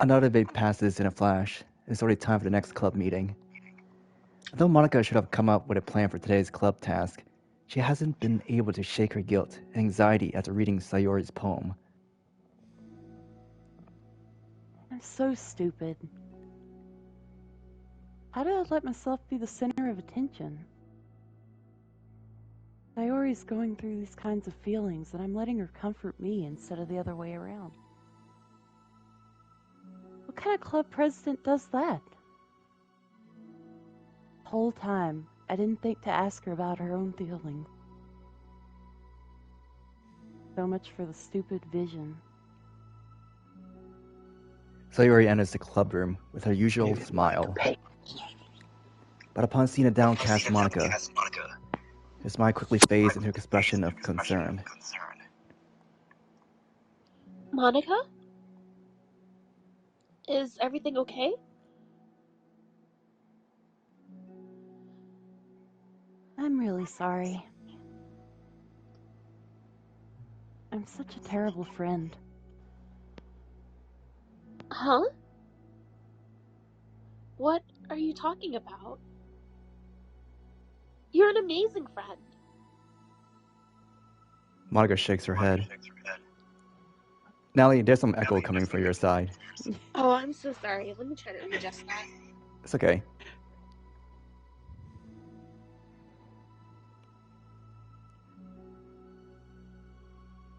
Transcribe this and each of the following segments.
Another day passes in a flash. It's already time for the next club meeting. Although Monika should have come up with a plan for today's club task, she hasn't been able to shake her guilt and anxiety after reading Sayori's poem. I'm so stupid. How did I let myself be the center of attention? Sayori's going through these kinds of feelings, and I'm letting her comfort me instead of the other way around. What kind of club president does that? The whole time, I didn't think to ask her about her own feelings. So much for the stupid vision. Sayori enters the club room with her usual smile. But upon seeing a downcast Monika, her smile quickly fades into an expression of concern. Monika? Is everything okay? I'm really sorry. I'm such a terrible friend. Huh? What are you talking about? You're an amazing friend. Monika shakes her head. Natalie, there's some echo coming from your side. Oh, I'm so sorry. Let me try to adjust that. It's okay.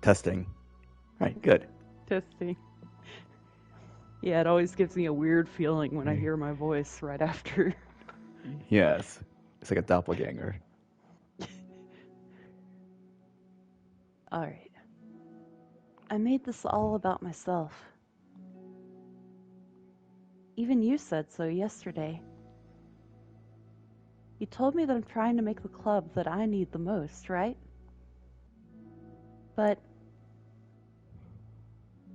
Testing. Right, good. Testing. Yeah, it always gives me a weird feeling when I hear my voice right after. Yes. It's like a doppelganger. Alright. I made this all about myself. Even you said so yesterday. You told me that I'm trying to make the club that I need the most, right? But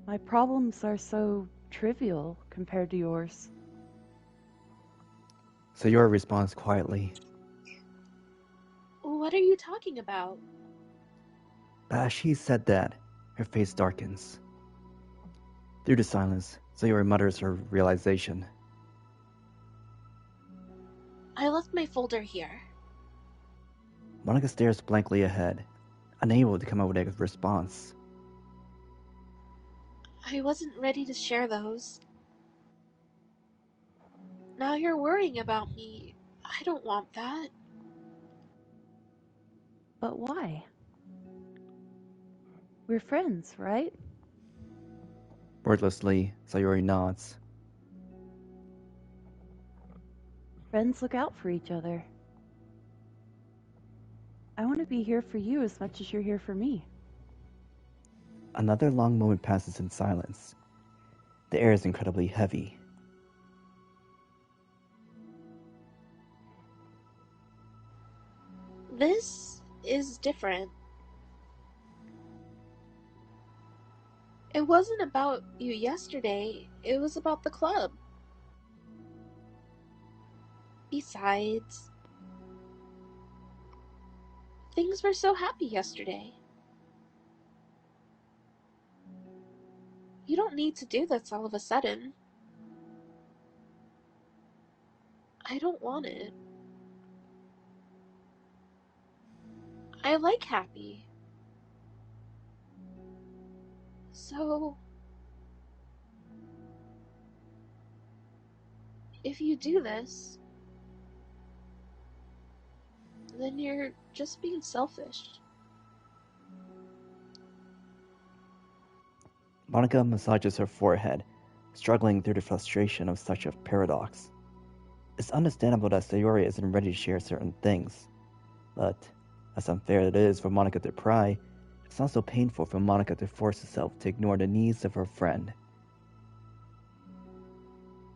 my problems are so trivial compared to yours. Sayori responds quietly. What are you talking about? But as she said that, her face darkens. Through the silence, Sayori mutters her realization. I left my folder here. Monika stares blankly ahead, unable to come up with a response. I wasn't ready to share those. Now you're worrying about me. I don't want that. But why? We're friends, right? Wordlessly, Sayori nods. Friends look out for each other. I want to be here for you as much as you're here for me. Another long moment passes in silence. The air is incredibly heavy. This is different. It wasn't about you yesterday. It was about the club. Besides, things were so happy yesterday. You don't need to do this all of a sudden. I don't want it. I like happy. So, if you do this, then you're just being selfish. Monika massages her forehead, struggling through the frustration of such a paradox. It's understandable that Sayori isn't ready to share certain things, but as unfair it is for Monika to pry, it's also painful for Monika to force herself to ignore the needs of her friend.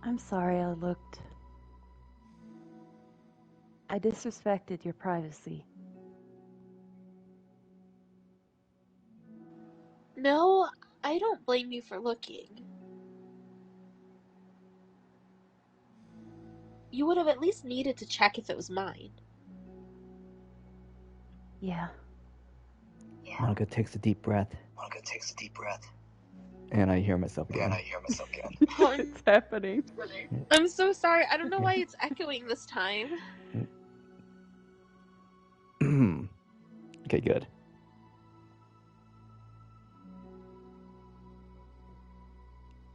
I'm sorry I looked. I disrespected your privacy. No, I don't blame you for looking. You would have at least needed to check if it was mine. Yeah. Monika takes a deep breath. And I hear myself again. It's happening. I'm so sorry. I don't know why it's echoing this time. Okay, good.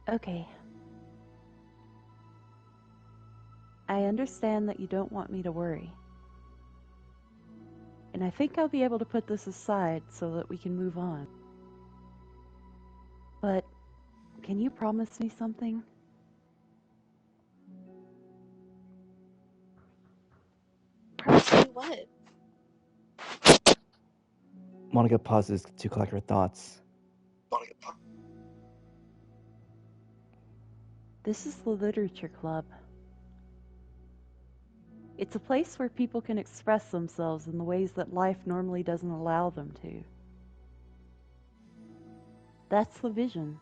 Okay. I understand that you don't want me to worry. And I think I'll be able to put this aside so that we can move on. But can you promise me something? Promise me what? Monika pauses to collect her thoughts. This is the Literature Club. It's a place where people can express themselves in the ways that life normally doesn't allow them to. That's the vision.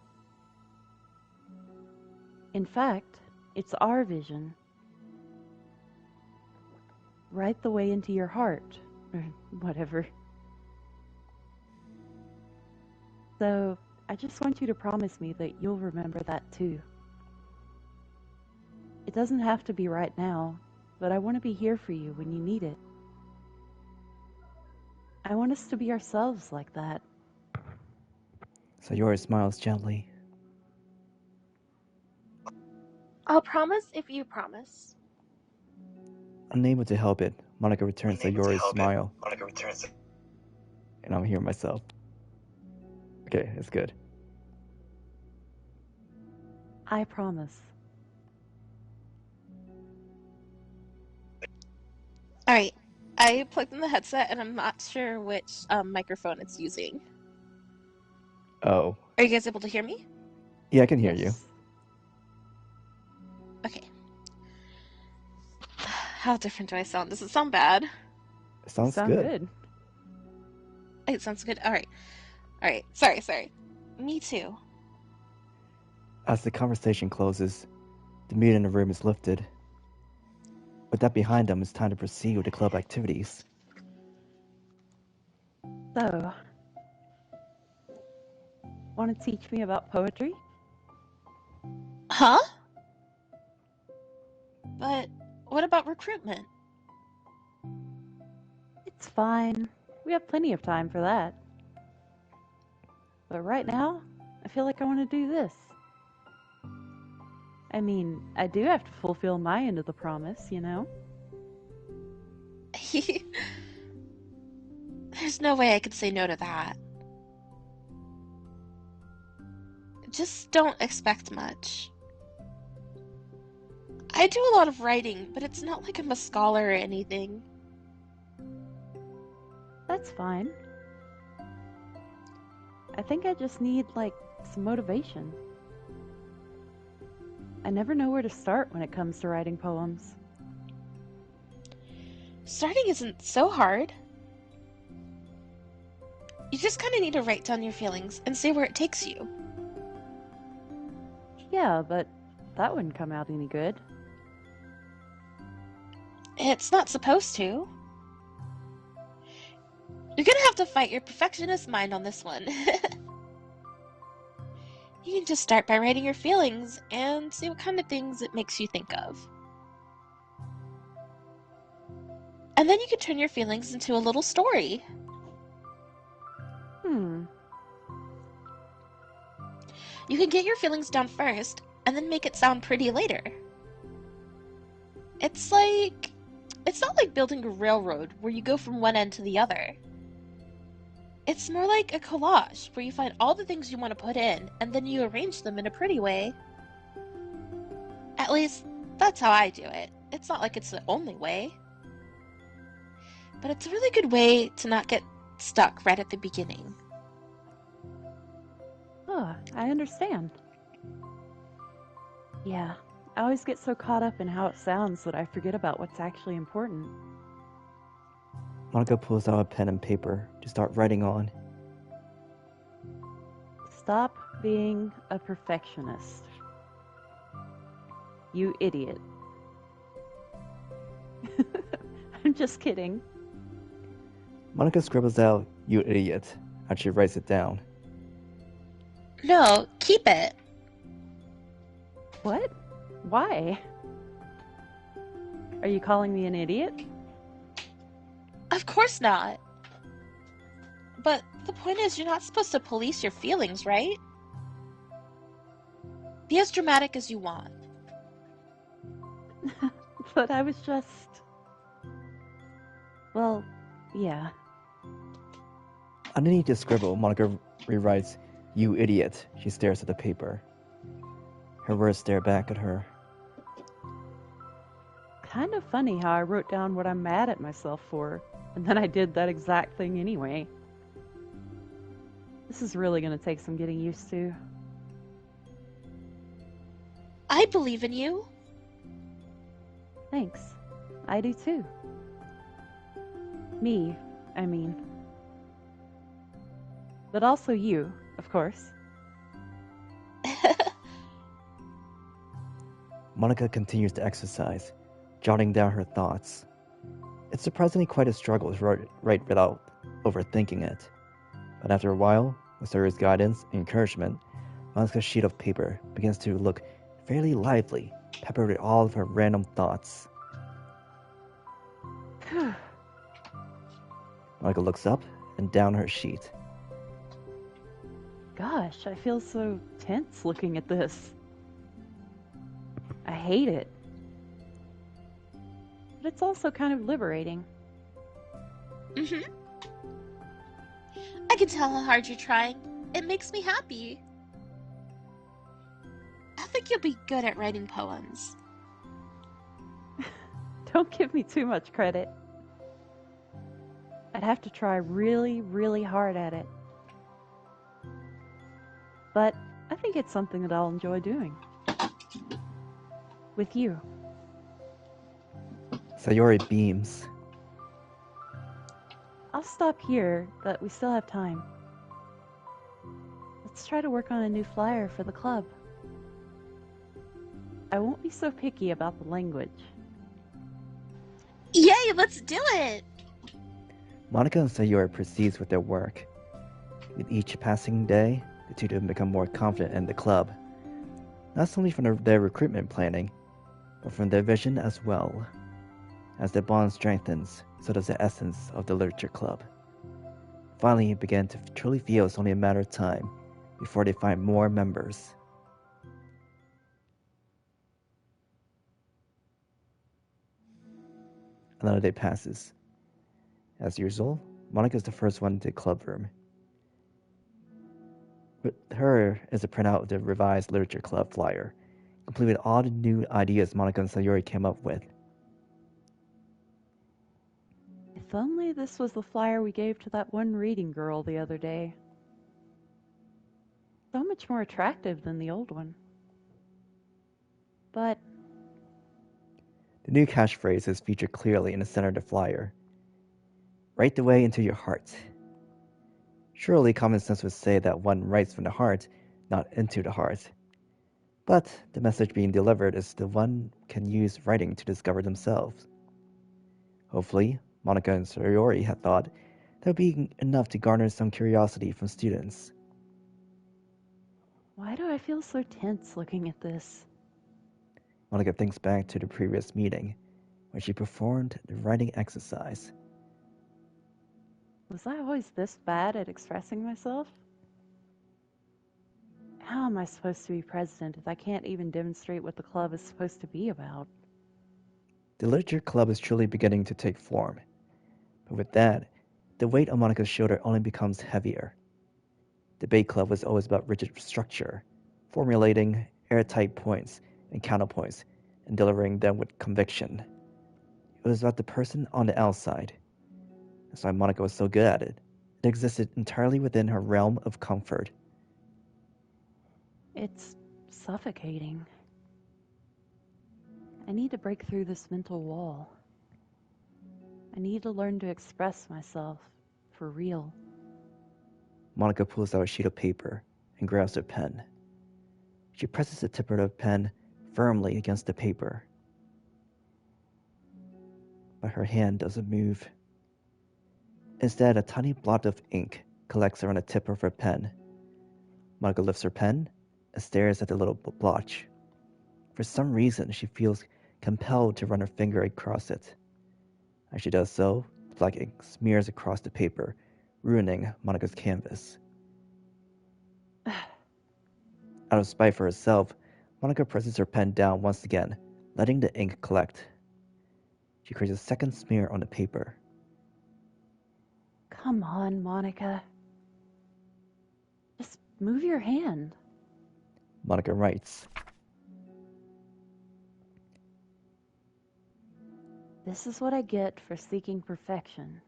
In fact, it's our vision. Right the way into your heart, or whatever. So, I just want you to promise me that you'll remember that too. It doesn't have to be right now, but I want to be here for you when you need it. I want us to be ourselves like that. Sayori smiles gently. I'll promise if you promise. Unable to help it, Monika returns Sayori's smile. And I'm hearing myself. Okay, it's good. I promise. Alright. I plugged in the headset and I'm not sure which microphone it's using. Oh. Are you guys able to hear me? Yeah, I can hear you. Yes. Okay. How different do I sound? Does it sound bad? It sounds Sound good. It sounds good. Alright. Alright. Sorry. Me too. As the conversation closes, the mood in the room is lifted. With that behind them, it's time to proceed with the club activities. So, want to teach me about poetry? Huh? But what about recruitment? It's fine. We have plenty of time for that. But right now, I feel like I want to do this. I mean, I do have to fulfill my end of the promise, you know? There's no way I could say no to that. Just don't expect much. I do a lot of writing, but it's not like I'm a scholar or anything. That's fine. I think I just need, some motivation. I never know where to start when it comes to writing poems. Starting isn't so hard. You just kind of need to write down your feelings and see where it takes you. Yeah, but that wouldn't come out any good. It's not supposed to. You're gonna have to fight your perfectionist mind on this one. You can just start by writing your feelings and see what kind of things it makes you think of. And then you can turn your feelings into a little story. You can get your feelings down first, and then make it sound pretty later. It's not like building a railroad where you go from one end to the other. It's more like a collage where you find all the things you want to put in, and then you arrange them in a pretty way. At least, that's how I do it. It's not like it's the only way. But it's a really good way to not get stuck right at the beginning. Oh, I understand. Yeah, I always get so caught up in how it sounds that I forget about what's actually important. Monika pulls out a pen and paper to start writing on. Stop being a perfectionist. You idiot. I'm just kidding. Monika scribbles out, "You idiot," and she writes it down. No, keep it. What? Why? Are you calling me an idiot? Of course not. But the point is, you're not supposed to police your feelings, right? Be as dramatic as you want. But I was just... Well, yeah. Underneath the scribble, Monika rewrites, "You idiot." She stares at the paper. Her words stare back at her. Kind of funny how I wrote down what I'm mad at myself for, and then I did that exact thing anyway. This is really going to take some getting used to. I believe in you. Thanks. I do too. Me, I mean. But also you, of course. Monika continues to exercise, jotting down her thoughts. It's surprisingly quite a struggle to write without overthinking it. But after a while, with Sayori's guidance and encouragement, Monika's sheet of paper begins to look fairly lively, peppered with all of her random thoughts. Monika looks up and down her sheet. Gosh, I feel so tense looking at this. I hate it. But it's also kind of liberating. Mm-hmm. I can tell how hard you're trying. It makes me happy. I think you'll be good at writing poems. Don't give me too much credit. I'd have to try really, really hard at it. But I think it's something that I'll enjoy doing. With you. Sayori beams. I'll stop here, but we still have time. Let's try to work on a new flyer for the club. I won't be so picky about the language. Yay, let's do it! Monika and Sayori proceeds with their work. With each passing day, the two of them become more confident in the club. Not solely from their recruitment planning, but from their vision as well. As their bond strengthens, so does the essence of the literature club. Finally, it began to truly feel it's only a matter of time before they find more members. Another day passes. As usual, Monika is the first one to the club room. With her is a printout of the revised literature club flyer, complete with all the new ideas Monika and Sayori came up with. If only this was the flyer we gave to that one reading girl the other day. So much more attractive than the old one. But The new catchphrase is featured clearly in the center of the flyer. Write the way into your heart. Surely common sense would say that one writes from the heart, not into the heart. But the message being delivered is the one can use writing to discover themselves. Hopefully, Monika and Sayori had thought that would be enough to garner some curiosity from students. why do I feel so tense looking at this? Monika thinks back to the previous meeting, when she performed the writing exercise. Was I always this bad at expressing myself? How am I supposed to be president if I can't even demonstrate what the club is supposed to be about? The literature club is truly beginning to take form. But with that, the weight on Monika's shoulder only becomes heavier. Debate club was always about rigid structure, formulating airtight points and counterpoints, and delivering them with conviction. It was about the person on the outside. That's why Monika was so good at it. It existed entirely within her realm of comfort. It's suffocating. I need to break through this mental wall. I need to learn to express myself for real. Monika pulls out a sheet of paper and grabs her pen. She presses the tip of the pen firmly against the paper. But her hand doesn't move. Instead, a tiny blot of ink collects around the tip of her pen. Monika lifts her pen and stares at the little blotch. For some reason, she feels compelled to run her finger across it. As she does so, the black ink smears across the paper, ruining Monika's canvas. Out of spite for herself, Monika presses her pen down once again, letting the ink collect. She creates a second smear on the paper. Come on, Monika. Just move your hand. Monika writes, This is what I get for seeking perfection.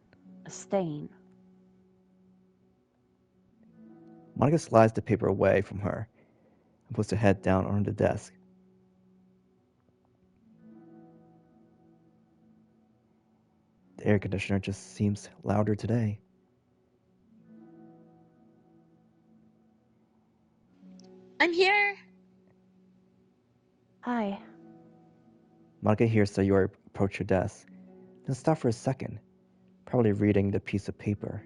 A stain. Monika slides the paper away from her and puts her head down on the desk. The air conditioner just seems louder today. I'm here. Hi. Monika hears Sayori approach her desk, then stop for a second, probably reading the piece of paper.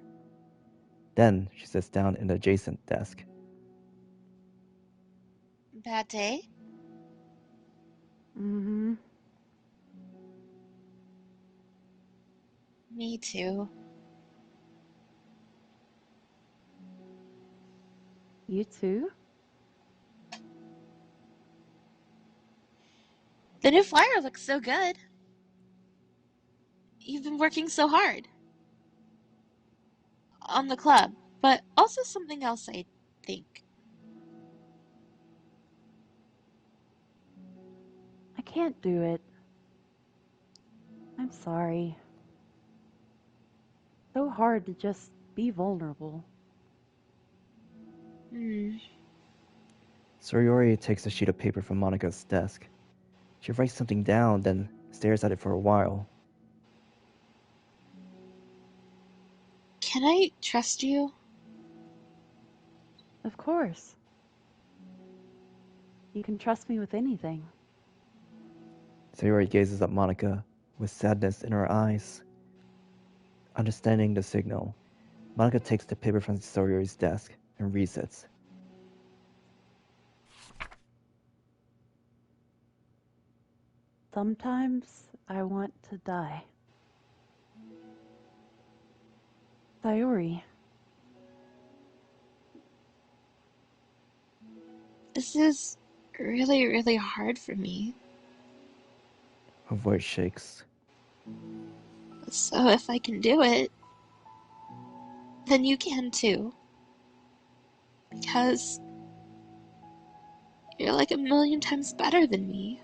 Then she sits down in the adjacent desk. Bad day? Mm-hmm. Me too. You too? The new flyer looks so good. You've been working so hard. On the club, but also something else, I think. I can't do it. I'm sorry. So hard to just be vulnerable. Sayori takes a sheet of paper from Monika's desk. She writes something down, then stares at it for a while. Can I trust you? Of course. You can trust me with anything. Sayori gazes at Monika with sadness in her eyes. Understanding the signal, Monika takes the paper from Sayori's desk and reads it. Sometimes I want to die. Sayori. This is really, really hard for me. Her voice shakes. So if I can do it, then you can too. Because you're like a million times better than me.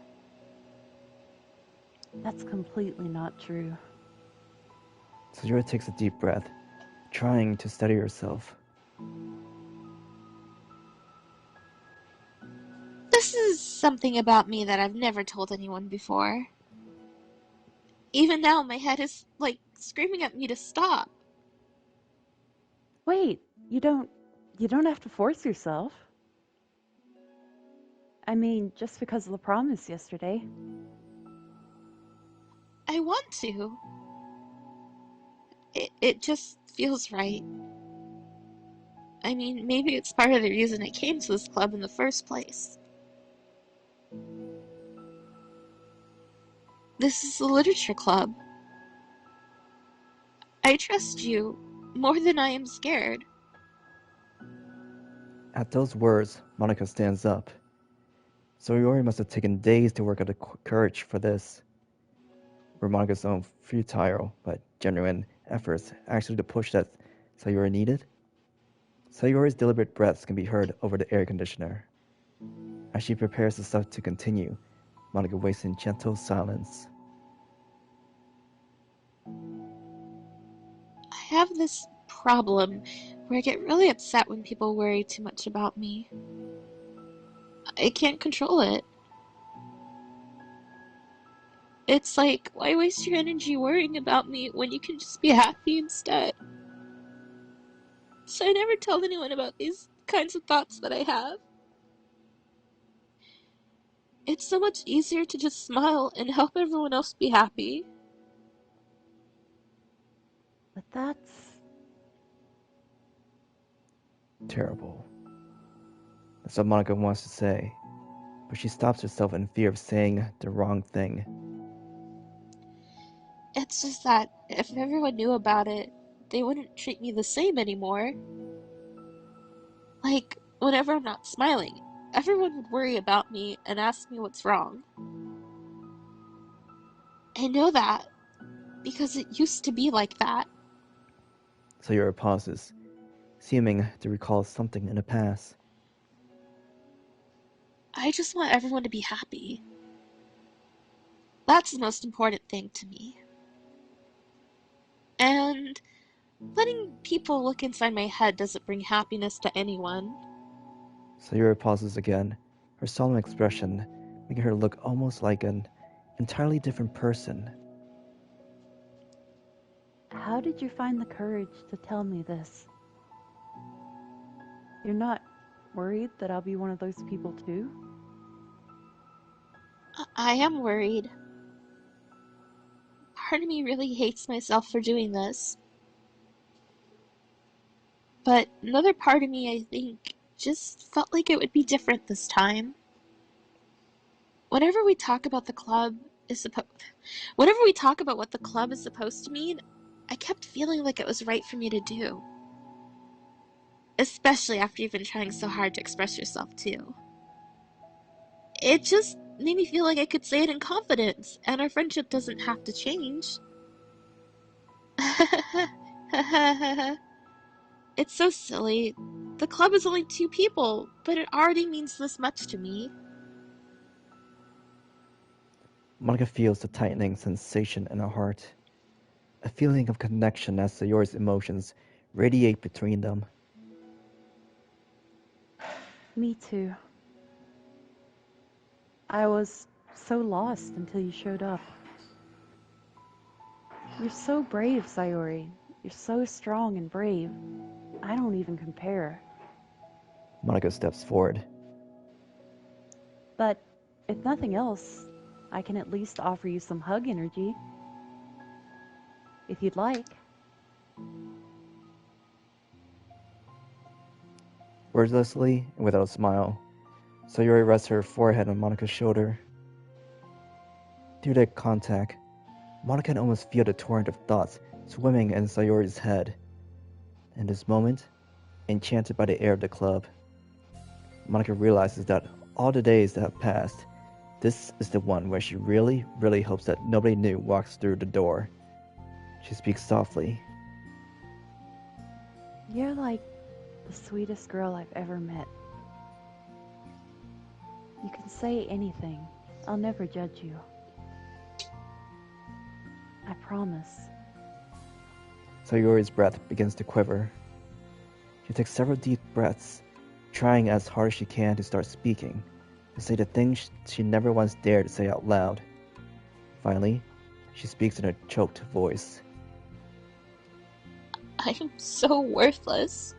That's completely not true. Sayori takes a deep breath, trying to steady herself. This is something about me that I've never told anyone before. Even now, my head is, like, screaming at me to stop. Wait, you don't have to force yourself. I mean, just because of the promise yesterday. I want to. It just feels right. I mean, maybe it's part of the reason I came to this club in the first place. This is a literature club. I trust you more than I am scared. At those words, Monika stands up. Sayori must have taken days to work up the courage for this. Were Monika's own futile but genuine efforts actually the push that Sayori needed? Sayori's deliberate breaths can be heard over the air conditioner. As she prepares herself to continue, Monika waits in gentle silence. I have this problem where I get really upset when people worry too much about me. I can't control it. It's like, why waste your energy worrying about me when you can just be happy instead? So I never tell anyone about these kinds of thoughts that I have. It's so much easier to just smile and help everyone else be happy. But that's Terrible. That's what Monika wants to say, but she stops herself in fear of saying the wrong thing. It's just that if everyone knew about it, they wouldn't treat me the same anymore. Like, whenever I'm not smiling, everyone would worry about me and ask me what's wrong. I know that because it used to be like that. Sayori pauses, seeming to recall something in the past. I just want everyone to be happy. That's the most important thing to me. And letting people look inside my head doesn't bring happiness to anyone. Sayori pauses again, her solemn expression making her look almost like an entirely different person. How did you find the courage to tell me this? You're not worried that I'll be one of those people too? I am worried. Part of me really hates myself for doing this. But another part of me, I think, just felt like it would be different this time. Whenever we talk about whenever we talk about what the club is supposed to mean, I kept feeling like it was right for me to do. Especially after you've been trying so hard to express yourself too. It just made me feel like I could say it in confidence, and our friendship doesn't have to change. It's so silly. The club is only 2 people, but it already means this much to me. Monika feels the tightening sensation in her heart, a feeling of connection as Sayori's emotions radiate between them. Me too. I was so lost until you showed up. You're so brave, Sayori. You're so strong and brave. I don't even compare. Monika steps forward. But if nothing else, I can at least offer you some hug energy. If you'd like. Wordlessly and without a smile, Sayori rests her forehead on Monika's shoulder. Through their contact, Monika can almost feel the torrent of thoughts swimming in Sayori's head. In this moment, enchanted by the air of the club, Monika realizes that all the days that have passed, this is the one where she really, really hopes that nobody new walks through the door. She speaks softly. You're like the sweetest girl I've ever met. You can say anything. I'll never judge you. I promise. Sayori's breath begins to quiver. She takes several deep breaths, trying as hard as she can to start speaking, to say the things she never once dared to say out loud. Finally, she speaks in a choked voice. I'm so worthless.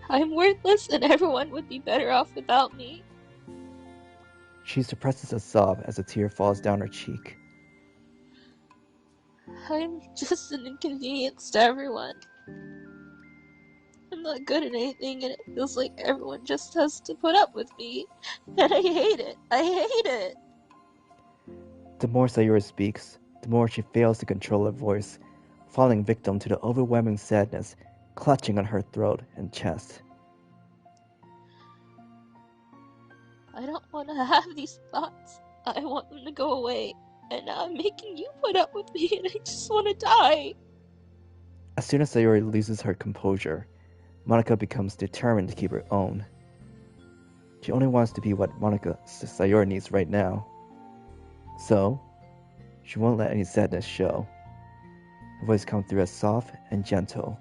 I'm worthless and everyone would be better off without me. She suppresses a sob as a tear falls down her cheek. I'm just an inconvenience to everyone. I'm not good at anything and it feels like everyone just has to put up with me. And I hate it. I hate it. The more Sayori speaks, the more she fails to control her voice, falling victim to the overwhelming sadness clutching on her throat and chest. I don't want to have these thoughts. I want them to go away. And now I'm making you put up with me and I just want to die. As soon as Sayori loses her composure, Monika becomes determined to keep her own. She only wants to be what Sayori needs right now. So, she won't let any sadness show. Her voice comes through as soft and gentle.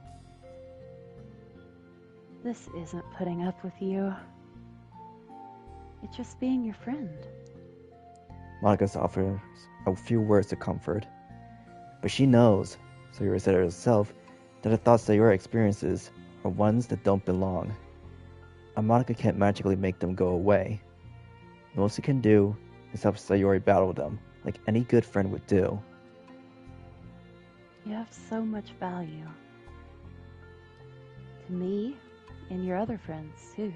This isn't putting up with you. It's just being your friend. Monika offers a few words of comfort. But she knows, Sayori said it herself, that the thoughts Sayori experiences are ones that don't belong. And Monika can't magically make them go away. Most she can do is help Sayori battle them, like any good friend would do. You have so much value. To me and your other friends, too.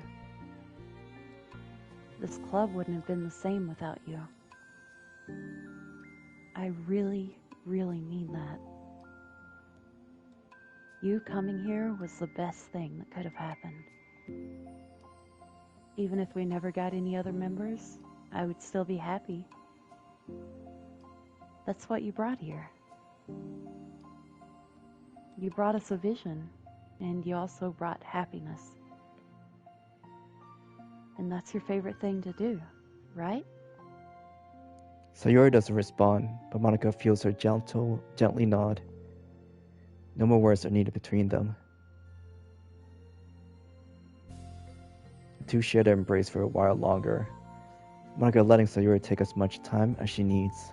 This club wouldn't have been the same without you. I really, really mean that. You coming here was the best thing that could have happened. Even if we never got any other members, I would still be happy. That's what you brought here. You brought us a vision, and you also brought happiness. And that's your favorite thing to do, right? Sayori doesn't respond, but Monika feels her gently nod. No more words are needed between them. The two share their embrace for a while longer, Monika letting Sayori take as much time as she needs.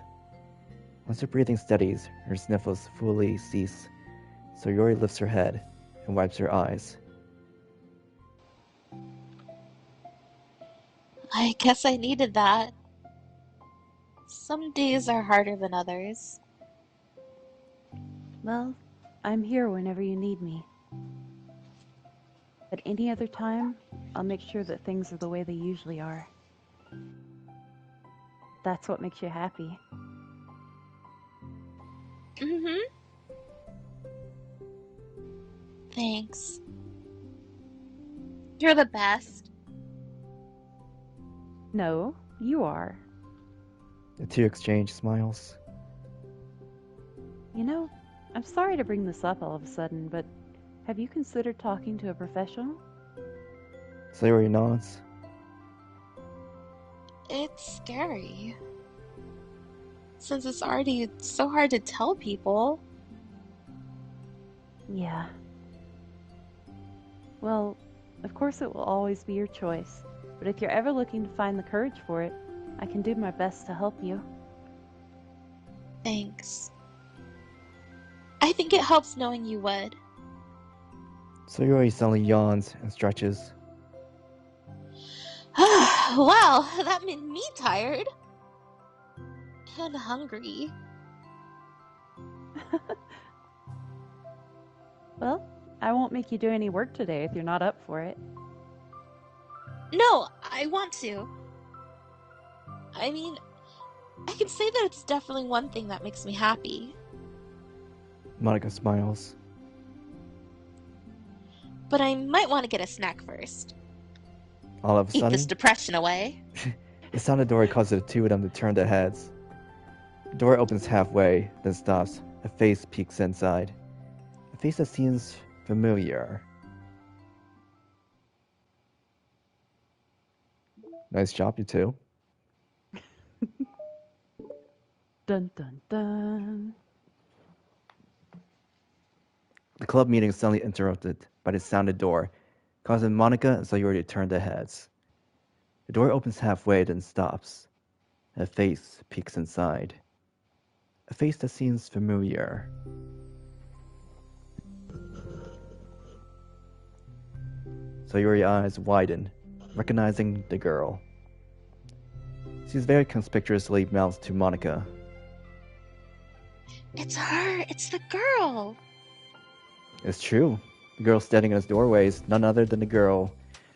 Once her breathing steadies, her sniffles fully cease. Sayori lifts her head and wipes her eyes. I guess I needed that. Some days are harder than others. Well, I'm here whenever you need me. At any other time, I'll make sure that things are the way they usually are. That's what makes you happy. Mm-hmm. Thanks. You're the best. No, you are. The two exchange smiles. You know, I'm sorry to bring this up all of a sudden, but have you considered talking to a professional? Sayori nods. It's scary. Since it's already so hard to tell people. Yeah. Well, of course it will always be your choice, but if you're ever looking to find the courage for it, I can do my best to help you. Thanks. I think it helps knowing you would. Sayori suddenly yawns and stretches. Wow, that made me tired. And hungry. Well, I won't make you do any work today if you're not up for it. No, I want to. I mean, I can say that it's definitely one thing that makes me happy. Monika smiles. But I might want to get a snack first. All of a Eat sudden, this depression away. the sound of the door causes the two of them to turn their heads. The door opens halfway, then stops. A face peeks inside. A face that seems familiar. Nice job, you two. Dun dun dun. The club meeting is suddenly interrupted by the sounded door, causing Monika and Sayori to turn their heads. The door opens halfway, then stops. A face peeks inside. A face that seems familiar. Sayori's eyes widen, recognizing the girl. She's very conspicuously mouths to Monika. It's her! It's the girl! It's true. The girl standing in his doorway is none other than the girl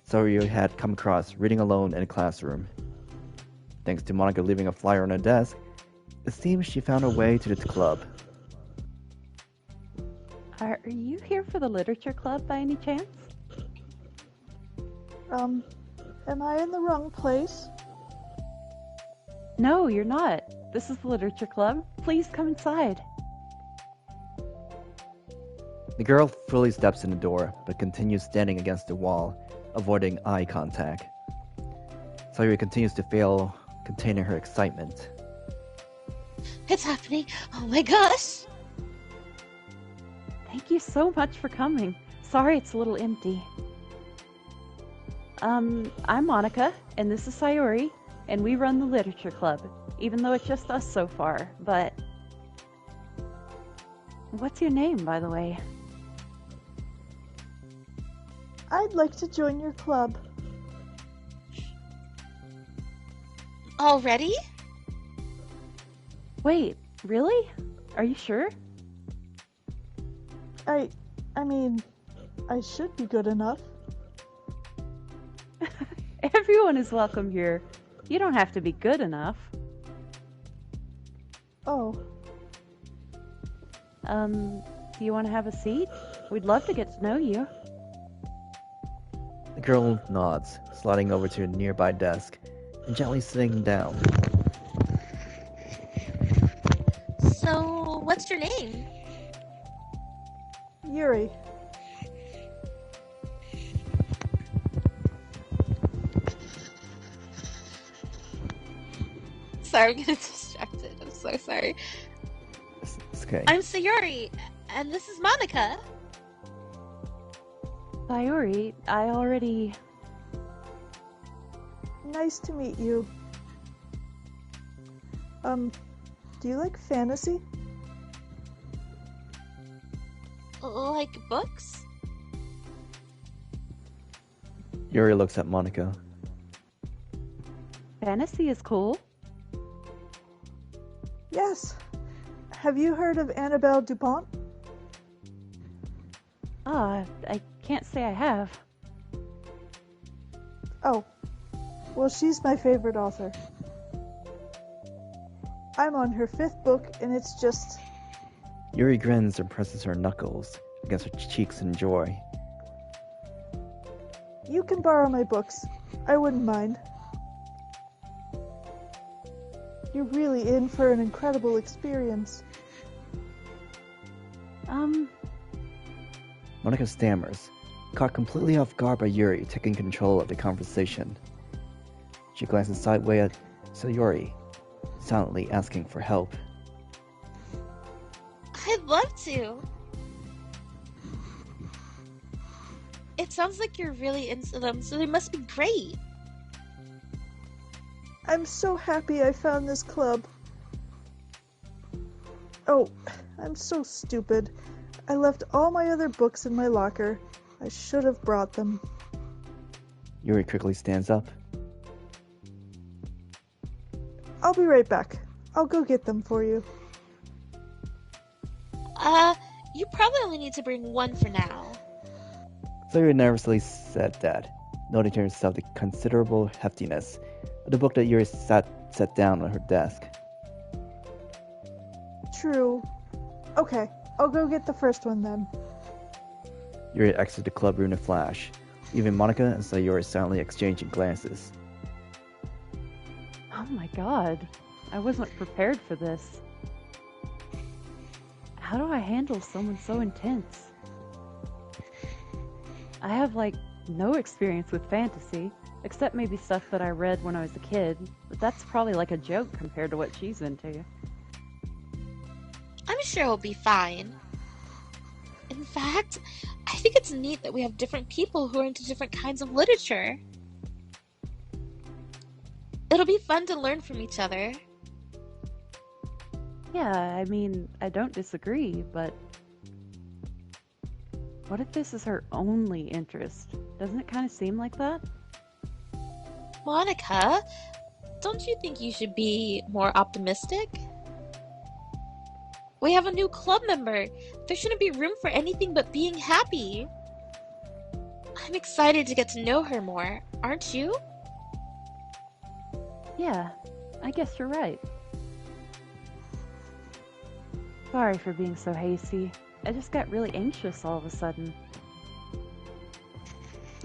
Sayori had come across reading alone in a classroom. Thanks to Monika leaving a flyer on her desk, it seems she found her way to the club. Are you here for the literature club by any chance? Am I in the wrong place? No, you're not. This is the literature club. Please come inside. The girl fully steps in the door, but continues standing against the wall, avoiding eye contact. Sayori continues to fail, containing her excitement. It's happening! Oh my gosh! Thank you so much for coming. Sorry it's a little empty. I'm Monika, and this is Sayori, and we run the literature club, even though it's just us so far, but... What's your name, by the way? I'd like to join your club. Already? Wait, really? Are you sure? I mean, I should be good enough. Everyone is welcome here. You don't have to be good enough. Oh, Do you want to have a seat? We'd love to get to know you. The girl nods, sliding over to a nearby desk and gently sitting down. So, what's your name? Yuri. Sorry, I'm getting distracted. I'm so sorry. It's okay. I'm Sayori, and this is Monika. Sayori, I already... Nice to meet you. Do you like fantasy? Like books? Yuri looks at Monika. Fantasy is cool. Yes. Have you heard of Annabelle Dupont? I can't say I have. Oh. Well, she's my favorite author. I'm on her 5th book, and it's just... Yuri grins and presses her knuckles against her cheeks in joy. You can borrow my books. I wouldn't mind. You're really in for an incredible experience. Monika stammers, caught completely off guard by Yuri taking control of the conversation. She glances sideways at Sayori, silently asking for help. I'd love to. It sounds like you're really into them, so they must be great. I'm so happy I found this club. Oh, I'm so stupid. I left all my other books in my locker. I should have brought them. Yuri quickly stands up. I'll be right back. I'll go get them for you. You probably only need to bring one for now. Sayori nervously said that, noting to herself the considerable heftiness of the book that Yuri set down on her desk. True. Okay, I'll go get the first one then. Yuri exits the club room in a flash, leaving Monika and Sayori silently exchanging glances. Oh my god. I wasn't prepared for this. How do I handle someone so intense? I have, no experience with fantasy, except maybe stuff that I read when I was a kid, but that's probably like a joke compared to what she's into. I'm sure it'll be fine. In fact, I think it's neat that we have different people who are into different kinds of literature. It'll be fun to learn from each other. Yeah, I mean, I don't disagree, but what if this is her only interest? Doesn't it kind of seem like that? Monika, don't you think you should be more optimistic? We have a new club member. There shouldn't be room for anything but being happy. I'm excited to get to know her more, aren't you? Yeah, I guess you're right. Sorry for being so hasty. I just got really anxious all of a sudden.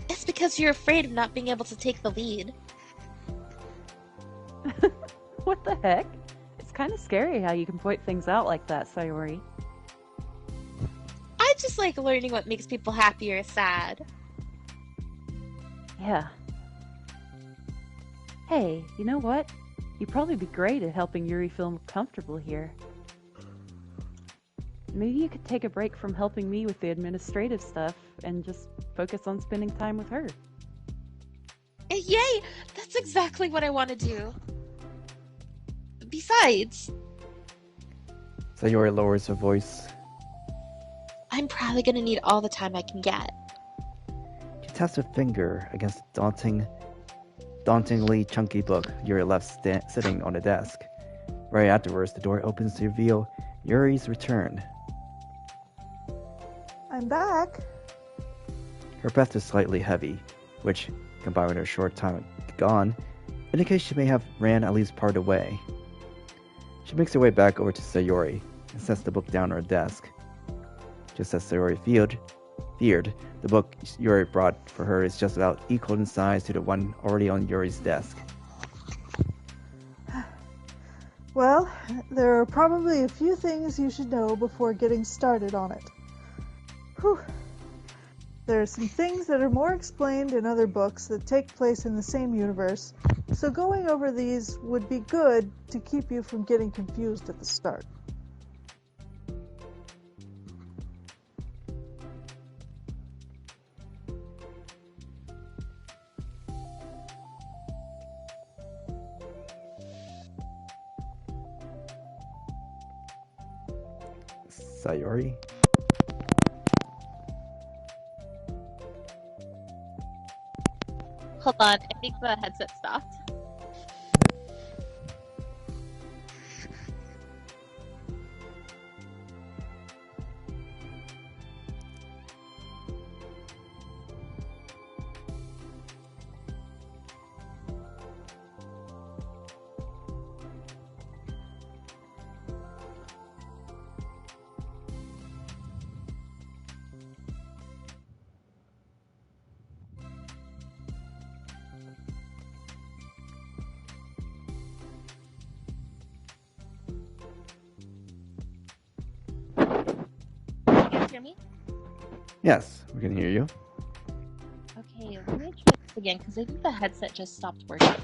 It's because you're afraid of not being able to take the lead. What the heck? It's kind of scary how you can point things out like that, Sayori. I just like learning what makes people happy or sad. Yeah. Hey, you know what? You'd probably be great at helping Yuri feel comfortable here. Maybe you could take a break from helping me with the administrative stuff and just focus on spending time with her. Yay! That's exactly what I want to do. Besides, Sayori lowers her voice. I'm probably gonna need all the time I can get. She taps her finger against the dauntingly chunky book Yuri left sitting on the desk. Right afterwards, the door opens to reveal Yuri's return. I'm back. Her breath is slightly heavy, which, combined with her short time gone, indicates she may have ran at least part of the way. She makes her way back over to Sayori and sets the book down on her desk. Just as Sayori feared, the book Yuri brought for her is just about equal in size to the one already on Yuri's desk. Well, there are probably a few things you should know before getting started on it. Whew. There are some things that are more explained in other books that take place in the same universe, so going over these would be good to keep you from getting confused at the start. Sayori? Hold on, I think the headset stopped. Hear me? Yes, we can hear you. Okay, let me try this again because I think the headset just stopped working. Are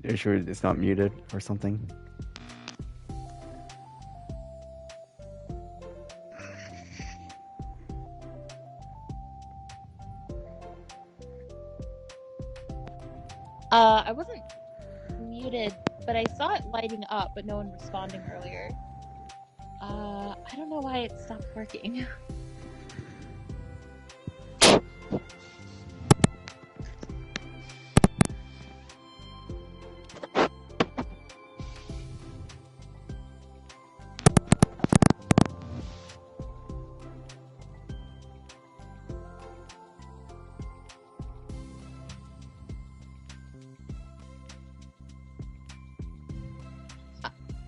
you sure it's not muted or something? I wasn't muted, but I saw it lighting up, but no one responding earlier. I don't know why it stopped working.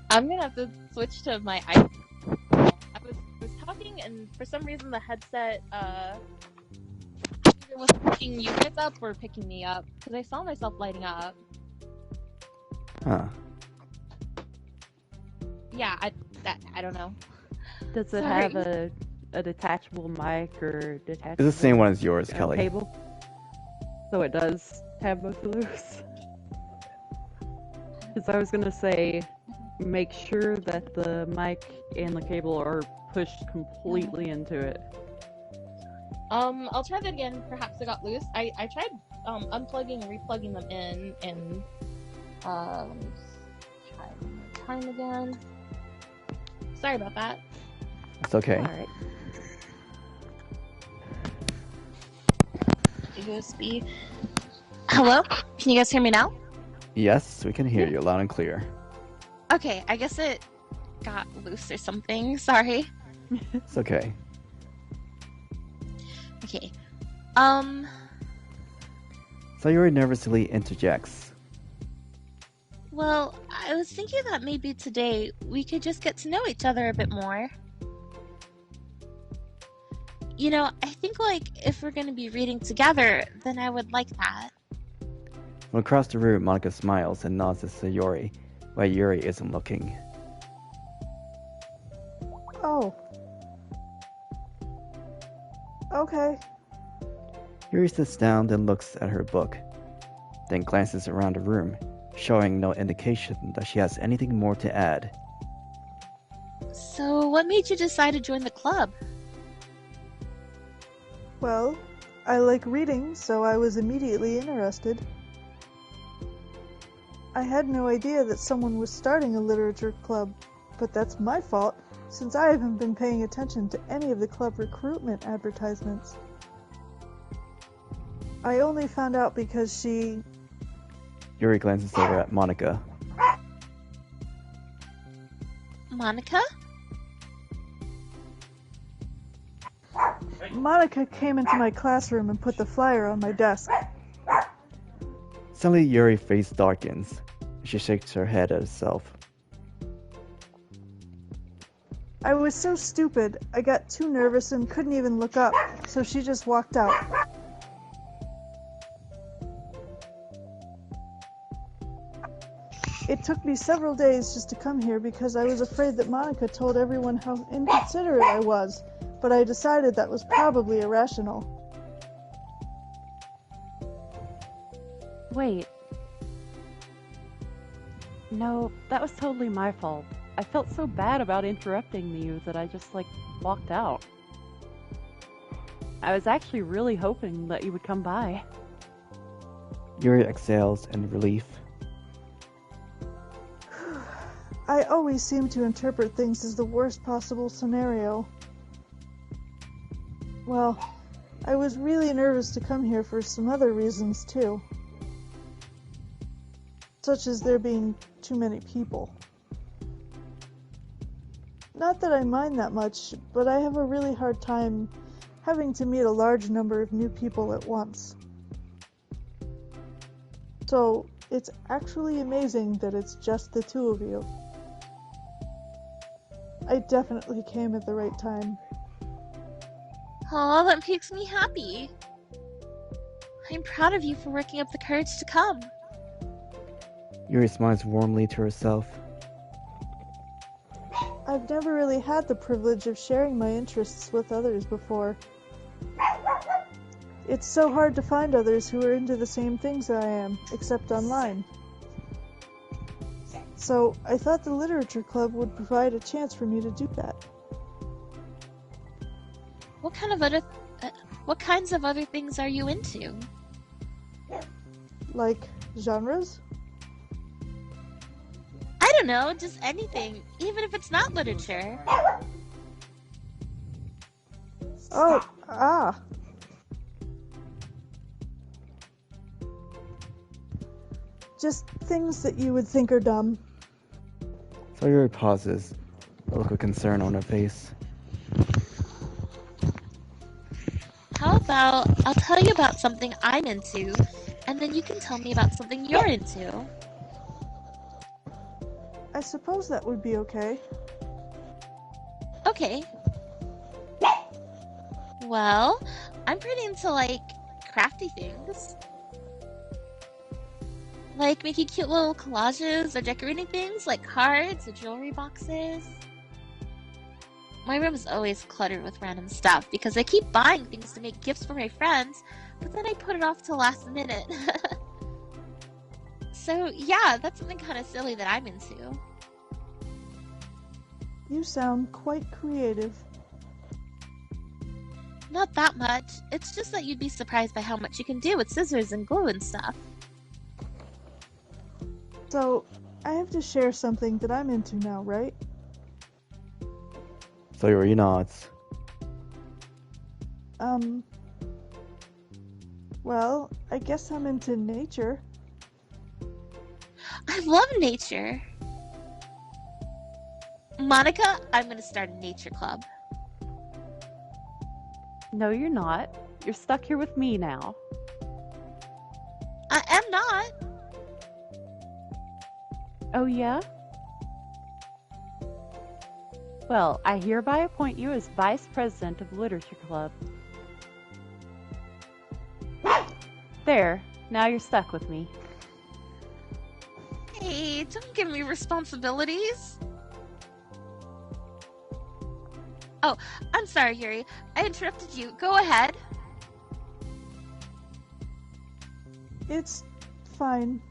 I'm gonna have to switch to my iPhone. I was talking, and for some reason the headset either wasn't picking you guys up or picking me up because I saw myself lighting up. Huh. Yeah, I don't know. Does it Sorry. have a detachable mic or detachable? It's the same one as yours, Kelly. Cable. So it does have both of those. Because I was gonna say, make sure that the mic and the cable are pushed completely into it. I'll try that again. Perhaps it got loose. I tried unplugging and replugging them in, and let me just try one more time again. Sorry about that. It's okay. All right. USB. Hello? Can you guys hear me now? Yes, we can hear you loud and clear. Okay, I guess it got loose or something. Sorry. It's okay. Okay. Sayori nervously interjects. Well, I was thinking that maybe today we could just get to know each other a bit more. You know, I think, like, if we're going to be reading together, then I would like that. From across the room, Monika smiles and nods at Sayori, while Yuri isn't looking. Oh. Okay. Yuri sits down and looks at her book, then glances around the room, showing no indication that she has anything more to add. So, what made you decide to join the club? Well, I like reading, so I was immediately interested. I had no idea that someone was starting a literature club, but that's my fault, since I haven't been paying attention to any of the club recruitment advertisements. I only found out because she... Yuri glances over at Monika. Monika? Monika came into my classroom and put the flyer on my desk. Suddenly, Yuri's face darkens. She shakes her head at herself. I was so stupid, I got too nervous and couldn't even look up, so she just walked out. It took me several days just to come here because I was afraid that Monika told everyone how inconsiderate I was, but I decided that was probably irrational. Wait. No, that was totally my fault. I felt so bad about interrupting you that I just, walked out. I was actually really hoping that you would come by. Yuri exhales in relief. I always seem to interpret things as the worst possible scenario. Well, I was really nervous to come here for some other reasons too. Such as there being too many people. Not that I mind that much, but I have a really hard time having to meet a large number of new people at once. So, it's actually amazing that it's just the two of you. I definitely came at the right time. Aw, that makes me happy. I'm proud of you for working up the courage to come. Yuri smiles warmly to herself. I've never really had the privilege of sharing my interests with others before. It's so hard to find others who are into the same things I am, except online. So, I thought the literature club would provide a chance for me to do that. What kinds of other things are you into? Like, genres? I don't know, just anything, even if it's not literature. Oh, just things that you would think are dumb. Sayori pauses, a look of concern on her face. How about I'll tell you about something I'm into, and then you can tell me about something you're into. I suppose that would be okay. Okay. Well, I'm pretty into, crafty things. Like making cute little collages or decorating things like cards or jewelry boxes. My room is always cluttered with random stuff because I keep buying things to make gifts for my friends, but then I put it off till last minute. So yeah, that's something kind of silly that I'm into. You sound quite creative. Not that much. It's just that you'd be surprised by how much you can do with scissors and glue and stuff. So, I have to share something that I'm into now, right? Sayori nods. Well, I guess I'm into nature. I love nature. Monika, I'm gonna start a nature club. No, you're not. You're stuck here with me now. I am not. Oh, yeah? Well, I hereby appoint you as Vice President of the Literature Club. There, now you're stuck with me. Hey, don't give me responsibilities. Oh, I'm sorry, Yuri. I interrupted you. Go ahead. It's fine.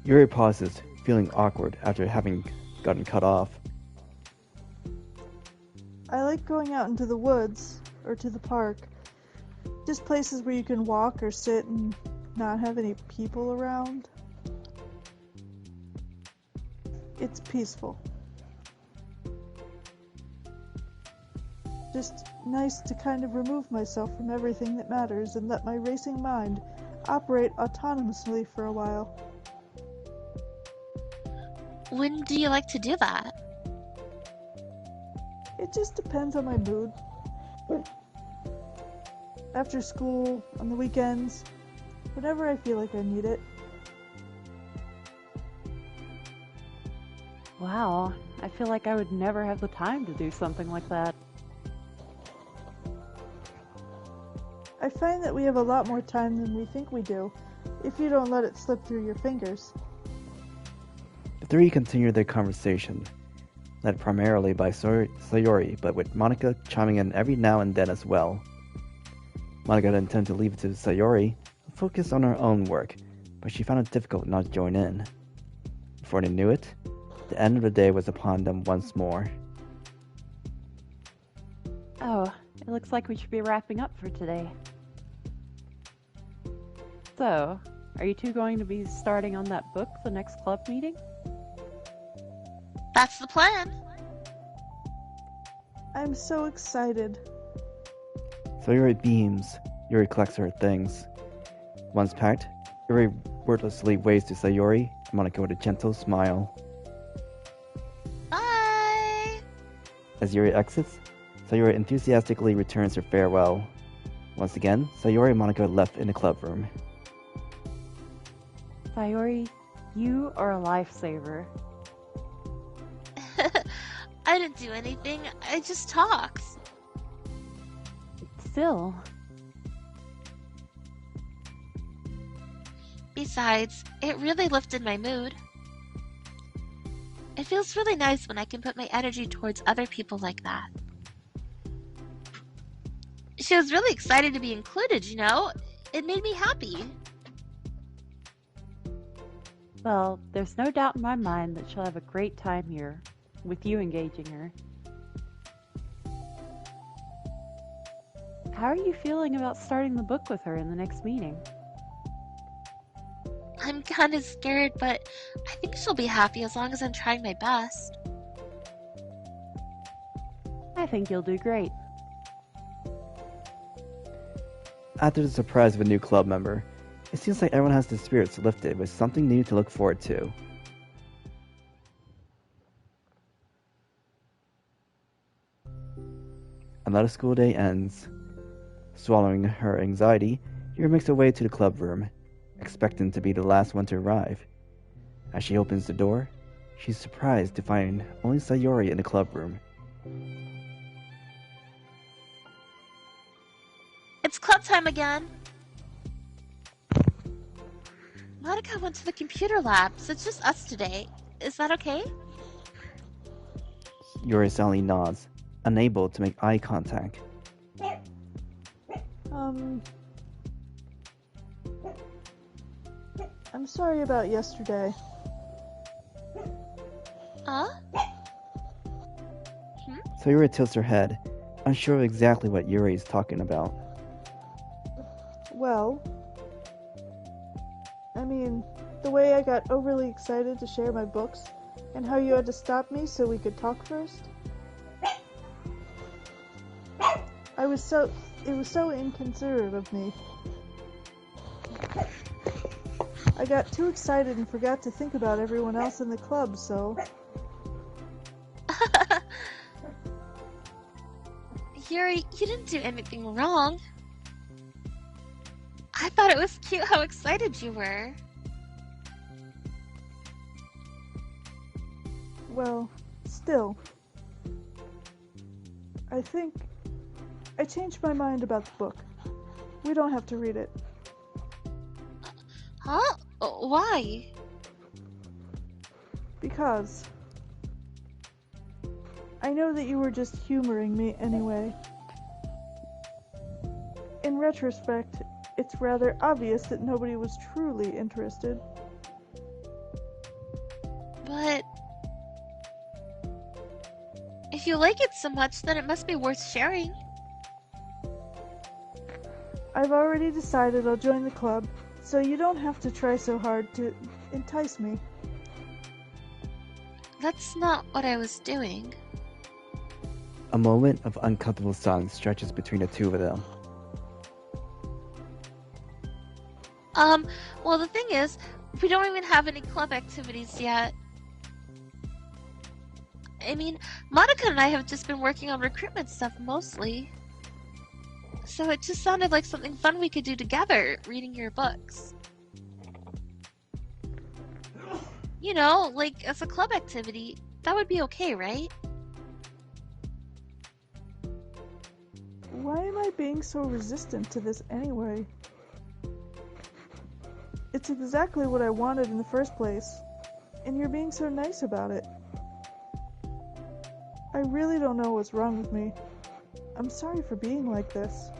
Yuri pauses, feeling awkward after having gotten cut off. I like going out into the woods, or to the park. Just places where you can walk or sit and not have any people around. It's peaceful. Just nice to kind of remove myself from everything that matters and let my racing mind operate autonomously for a while. When do you like to do that? It just depends on my mood. After school, on the weekends, whenever I feel like I need it. Wow, I feel like I would never have the time to do something like that. I find that we have a lot more time than we think we do, if you don't let it slip through your fingers. The three continued their conversation, led primarily by Sayori, but with Monika chiming in every now and then as well. Monika had intended to leave it to Sayori and focus on her own work, but she found it difficult not to join in. Before they knew it, the end of the day was upon them once more. Oh, it looks like we should be wrapping up for today. So, are you two going to be starting on that book the next club meeting? That's the plan. I'm so excited. Sayori beams. Yuri collects her things. Once packed, Yuri wordlessly waves to Sayori and Monika with a gentle smile. Bye! As Yuri exits, Sayori enthusiastically returns her farewell. Once again, Sayori and Monika left in the club room. Sayori, you are a lifesaver. I didn't do anything. I just talked. Still. Besides, it really lifted my mood. It feels really nice when I can put my energy towards other people like that. She was really excited to be included, you know? It made me happy. Well, there's no doubt in my mind that she'll have a great time here, with you engaging her. How are you feeling about starting the book with her in the next meeting? I'm kind of scared, but I think she'll be happy as long as I'm trying my best. I think you'll do great. After the surprise of a new club member, it seems like everyone has their spirits lifted with something new to look forward to. Another school day ends. Swallowing her anxiety, Yuri makes her way to the club room, expecting to be the last one to arrive. As she opens the door, she's surprised to find only Sayori in the club room. It's club time again. Monika went to the computer lab, so it's just us today. Is that okay? Yuri silently nods, unable to make eye contact. I'm sorry about yesterday. Huh? Sayori tilts her head, unsure of exactly what Yuri is talking about. Well, I mean, the way I got overly excited to share my books, and how you had to stop me so we could talk first. It was so inconsiderate of me. I got too excited and forgot to think about everyone else in the club, so... Yuri, you didn't do anything wrong. I thought it was cute how excited you were. Well, still. I think I changed my mind about the book. We don't have to read it. Huh? Why? Because I know that you were just humoring me anyway. In retrospect, it's rather obvious that nobody was truly interested. But if you like it so much, then it must be worth sharing. I've already decided I'll join the club, so you don't have to try so hard to entice me. That's not what I was doing. A moment of uncomfortable silence stretches between the two of them. Well, the thing is, we don't even have any club activities yet. I mean, Monika and I have just been working on recruitment stuff mostly. So it just sounded like something fun we could do together, reading your books. You know, like as a club activity, that would be okay, right? Why am I being so resistant to this anyway? It's exactly what I wanted in the first place, and you're being so nice about it. I really don't know what's wrong with me. I'm sorry for being like this.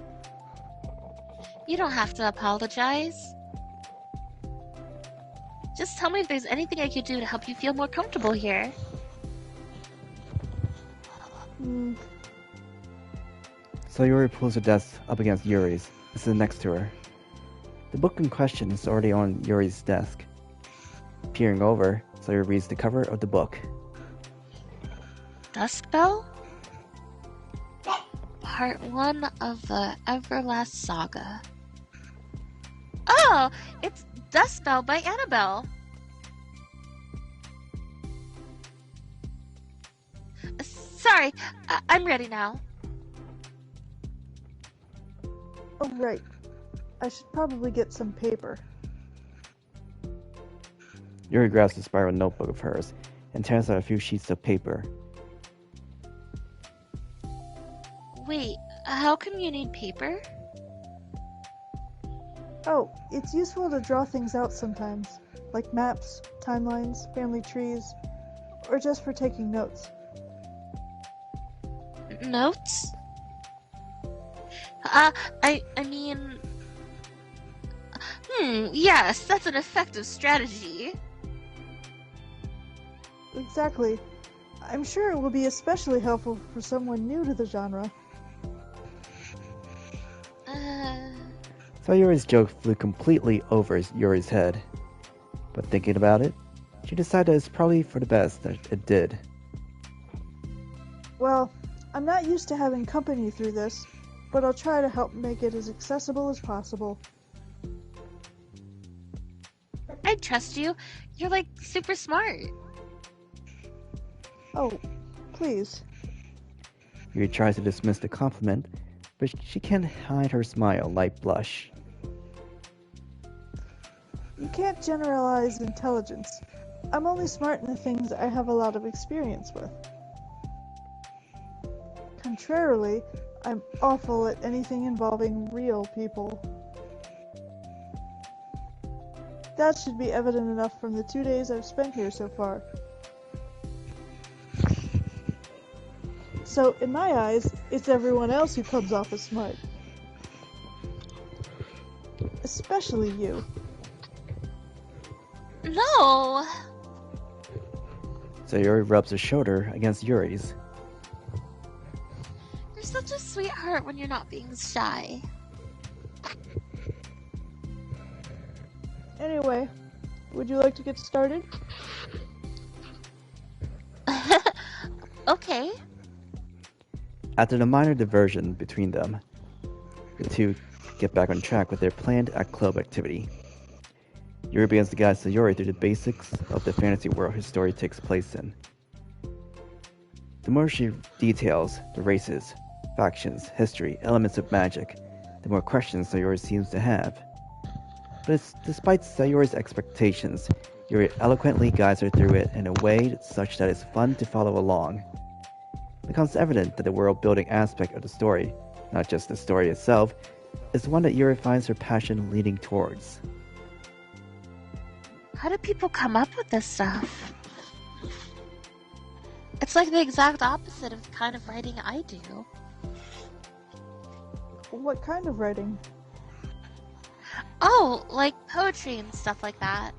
You don't have to apologize. Just tell me if there's anything I could do to help you feel more comfortable here. Sayori pulls her desk up against Yuri's and sits next to her. The book in question is already on Yuri's desk. Peering over, Sayori reads the cover of the book. Dusk Bell? Part 1 of the Everlast Saga. Oh, it's Dusk Bell by Annabelle. Sorry, I'm ready now. Oh, right. I should probably get some paper. Yuri grabs the spiral notebook of hers and tears out a few sheets of paper. Wait, how come you need paper? Oh, it's useful to draw things out sometimes, like maps, timelines, family trees, or just for taking notes. Notes? I mean... yes, that's an effective strategy. Exactly. I'm sure it will be especially helpful for someone new to the genre. Sayori's joke flew completely over Yuri's head. But thinking about it, she decided it's probably for the best that it did. Well, I'm not used to having company through this, but I'll try to help make it as accessible as possible. I trust you. You're like super smart. Oh, please. Yuri tries to dismiss the compliment, but she can't hide her smile, light blush. You can't generalize intelligence. I'm only smart in the things I have a lot of experience with. Contrarily, I'm awful at anything involving real people. That should be evident enough from the 2 days I've spent here so far. So, in my eyes, it's everyone else who comes off as smart. Especially you. No! Sayori rubs her shoulder against Yuri's. You're such a sweetheart when you're not being shy. Anyway, would you like to get started? Okay. After the minor diversion between them, the two get back on track with their planned club activity. Yuri begins to guide Sayori through the basics of the fantasy world his story takes place in. The more she details the races, factions, history, elements of magic, the more questions Sayori seems to have. But despite Sayori's expectations, Yuri eloquently guides her through it in a way such that it's fun to follow along. It becomes evident that the world-building aspect of the story, not just the story itself, is one that Yuri finds her passion leaning towards. How do people come up with this stuff? It's like the exact opposite of the kind of writing I do. What kind of writing? Oh, like poetry and stuff like that.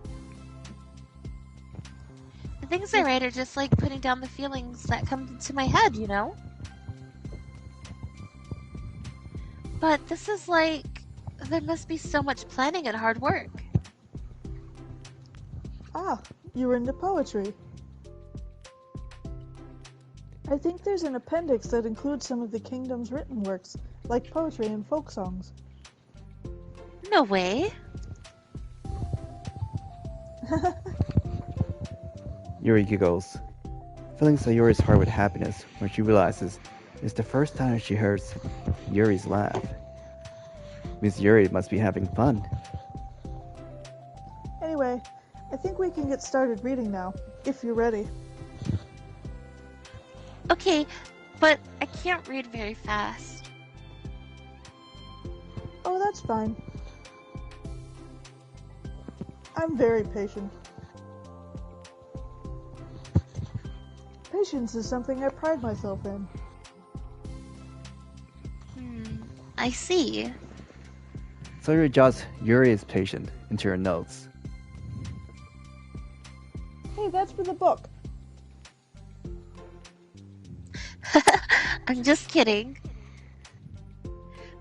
The things I write are just like putting down the feelings that come into my head, you know? But this is like... there must be so much planning and hard work. Ah, you're into poetry. I think there's an appendix that includes some of the kingdom's written works, like poetry and folk songs. No way. Yuri giggles. filling Sayori's heart with happiness when she realizes it's the first time she hears Yuri's laugh. Miss Yuri must be having fun. Anyway, I think we can get started reading now, if you're ready. Okay, but I can't read very fast. Oh, that's fine. I'm very patient. Patience is something I pride myself in. I see. Sayori jots Yuri is patient into her notes. Hey, that's for the book. I'm just kidding.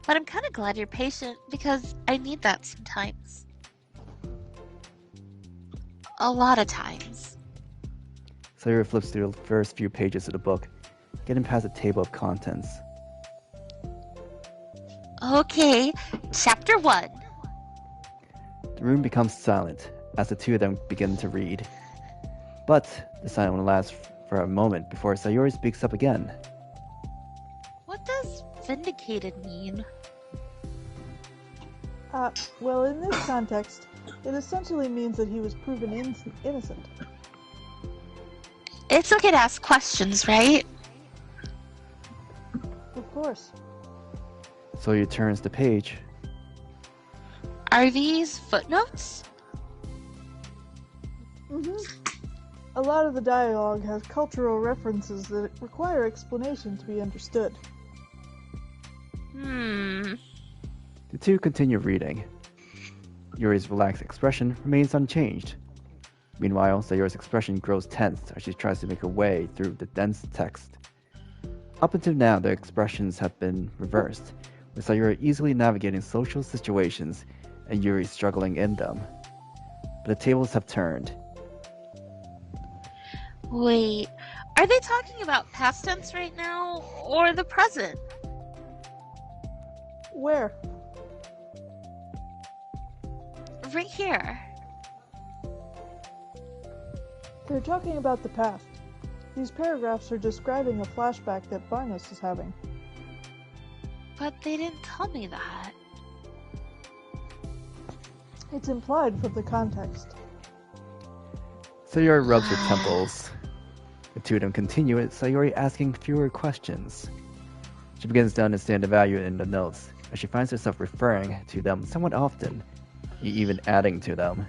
But I'm kind of glad you're patient because I need that sometimes. A lot of times. Sayori flips through the first few pages of the book, getting past the table of contents. Okay, chapter 1. The room becomes silent as the two of them begin to read. But the silence lasts for a moment before Sayori speaks up again. What does vindicated mean? Well, in this context, it essentially means that he was proven innocent. It's okay to ask questions, right? Of course. Sayori turns the page. Are these footnotes? A lot of the dialogue has cultural references that require explanation to be understood. The two continue reading. Yuri's relaxed expression remains unchanged. Meanwhile, Sayori's expression grows tense as she tries to make her way through the dense text. Up until now, the expressions have been reversed, with Sayori easily navigating social situations and Yuri struggling in them. But the tables have turned. Wait, are they talking about past tense right now, or the present? Where? Right here. They're talking about the past. These paragraphs are describing a flashback that Barnes is having. But they didn't tell me that. It's implied from the context. Sayori rubs her temples. The two of them continue with Sayori asking fewer questions. She begins to understand the value in the notes, as she finds herself referring to them somewhat often, even adding to them.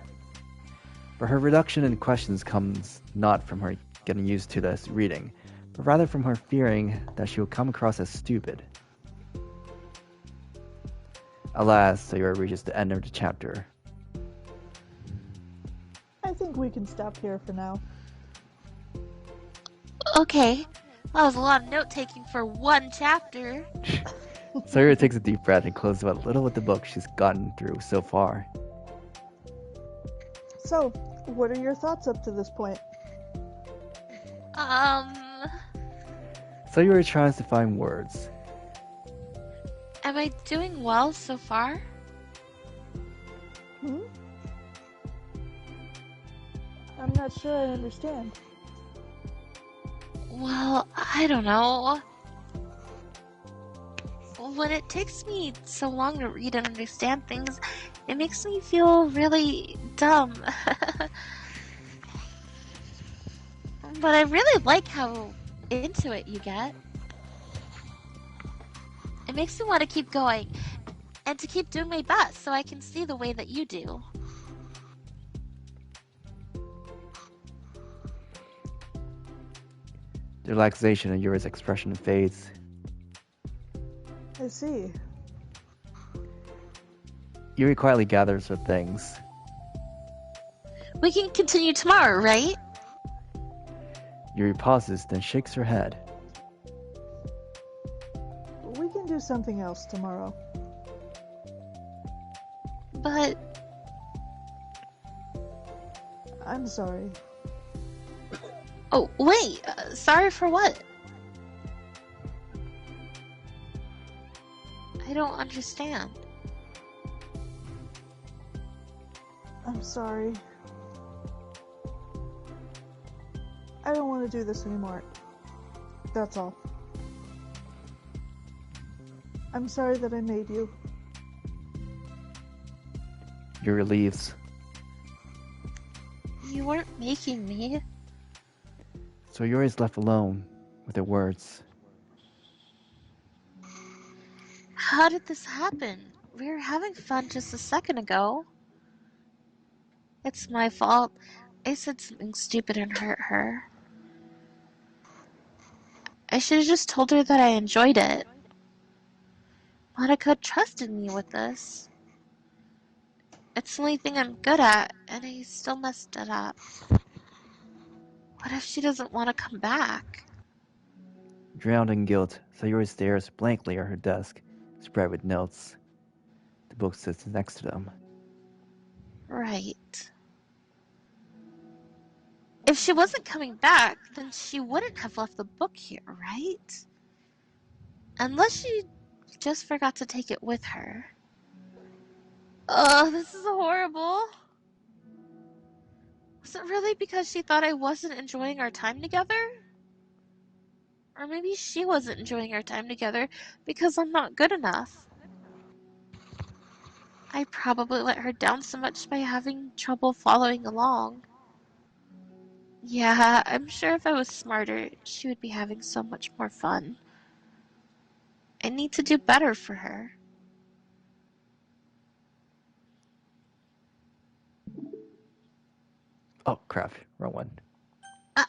But her reduction in questions comes not from her getting used to this reading, but rather from her fearing that she will come across as stupid. Alas, Sayori reaches the end of the chapter. I think we can stop here for now. Okay, that was a lot of note-taking for one chapter. Sayori takes a deep breath and closes what little of the book she's gotten through so far. So, what are your thoughts up to this point? Sayori tries to find words. Am I doing well so far? I'm not sure I understand. Well, I don't know. When it takes me so long to read and understand things, it makes me feel really dumb. But I really like how into it you get. It makes me want to keep going and to keep doing my best so I can see the way that you do. The relaxation in Yuri's expression fades. I see. Yuri quietly gathers her things. We can continue tomorrow, right? Yuri pauses, then shakes her head. We can do something else tomorrow. But I'm sorry. oh wait, sorry for what? I don't understand. I'm sorry. I don't want to do this anymore. That's all. I'm sorry that I made you. Yuri leaves. You weren't making me. So Yuri's left alone with her words. How did this happen? We were having fun just a second ago. It's my fault. I said something stupid and hurt her. I should have just told her that I enjoyed it. Monika trusted me with this. It's the only thing I'm good at, and I still messed it up. What if she doesn't want to come back? Drowned in guilt, Sayori stares blankly at her desk, spread with notes. The book sits next to them. Right. If she wasn't coming back, then she wouldn't have left the book here, right? Unless she just forgot to take it with her. Oh, this is horrible. Was it really because she thought I wasn't enjoying our time together? Or maybe she wasn't enjoying our time together because I'm not good enough. I probably let her down so much by having trouble following along. Yeah, I'm sure if I was smarter, she would be having so much more fun. I need to do better for her. Oh, crap. Wrong one. Ah.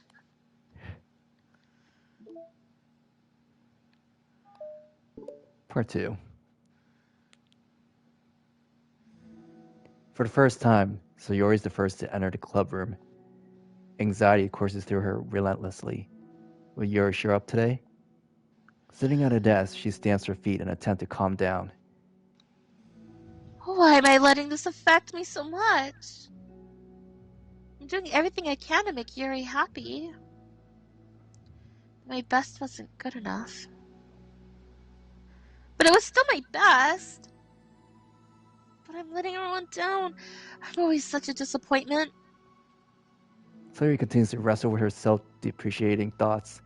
Part 2. For the first time, Sayori's the first to enter the club room. Anxiety courses through her relentlessly. Will Yuri show up today? Sitting at a desk, she stamps her feet in an attempt to calm down. Why am I letting this affect me so much? I'm doing everything I can to make Yuri happy. My best wasn't good enough. But it was still my best. But I'm letting everyone down. I'm always such a disappointment. Sayori continues to wrestle with her self-depreciating thoughts.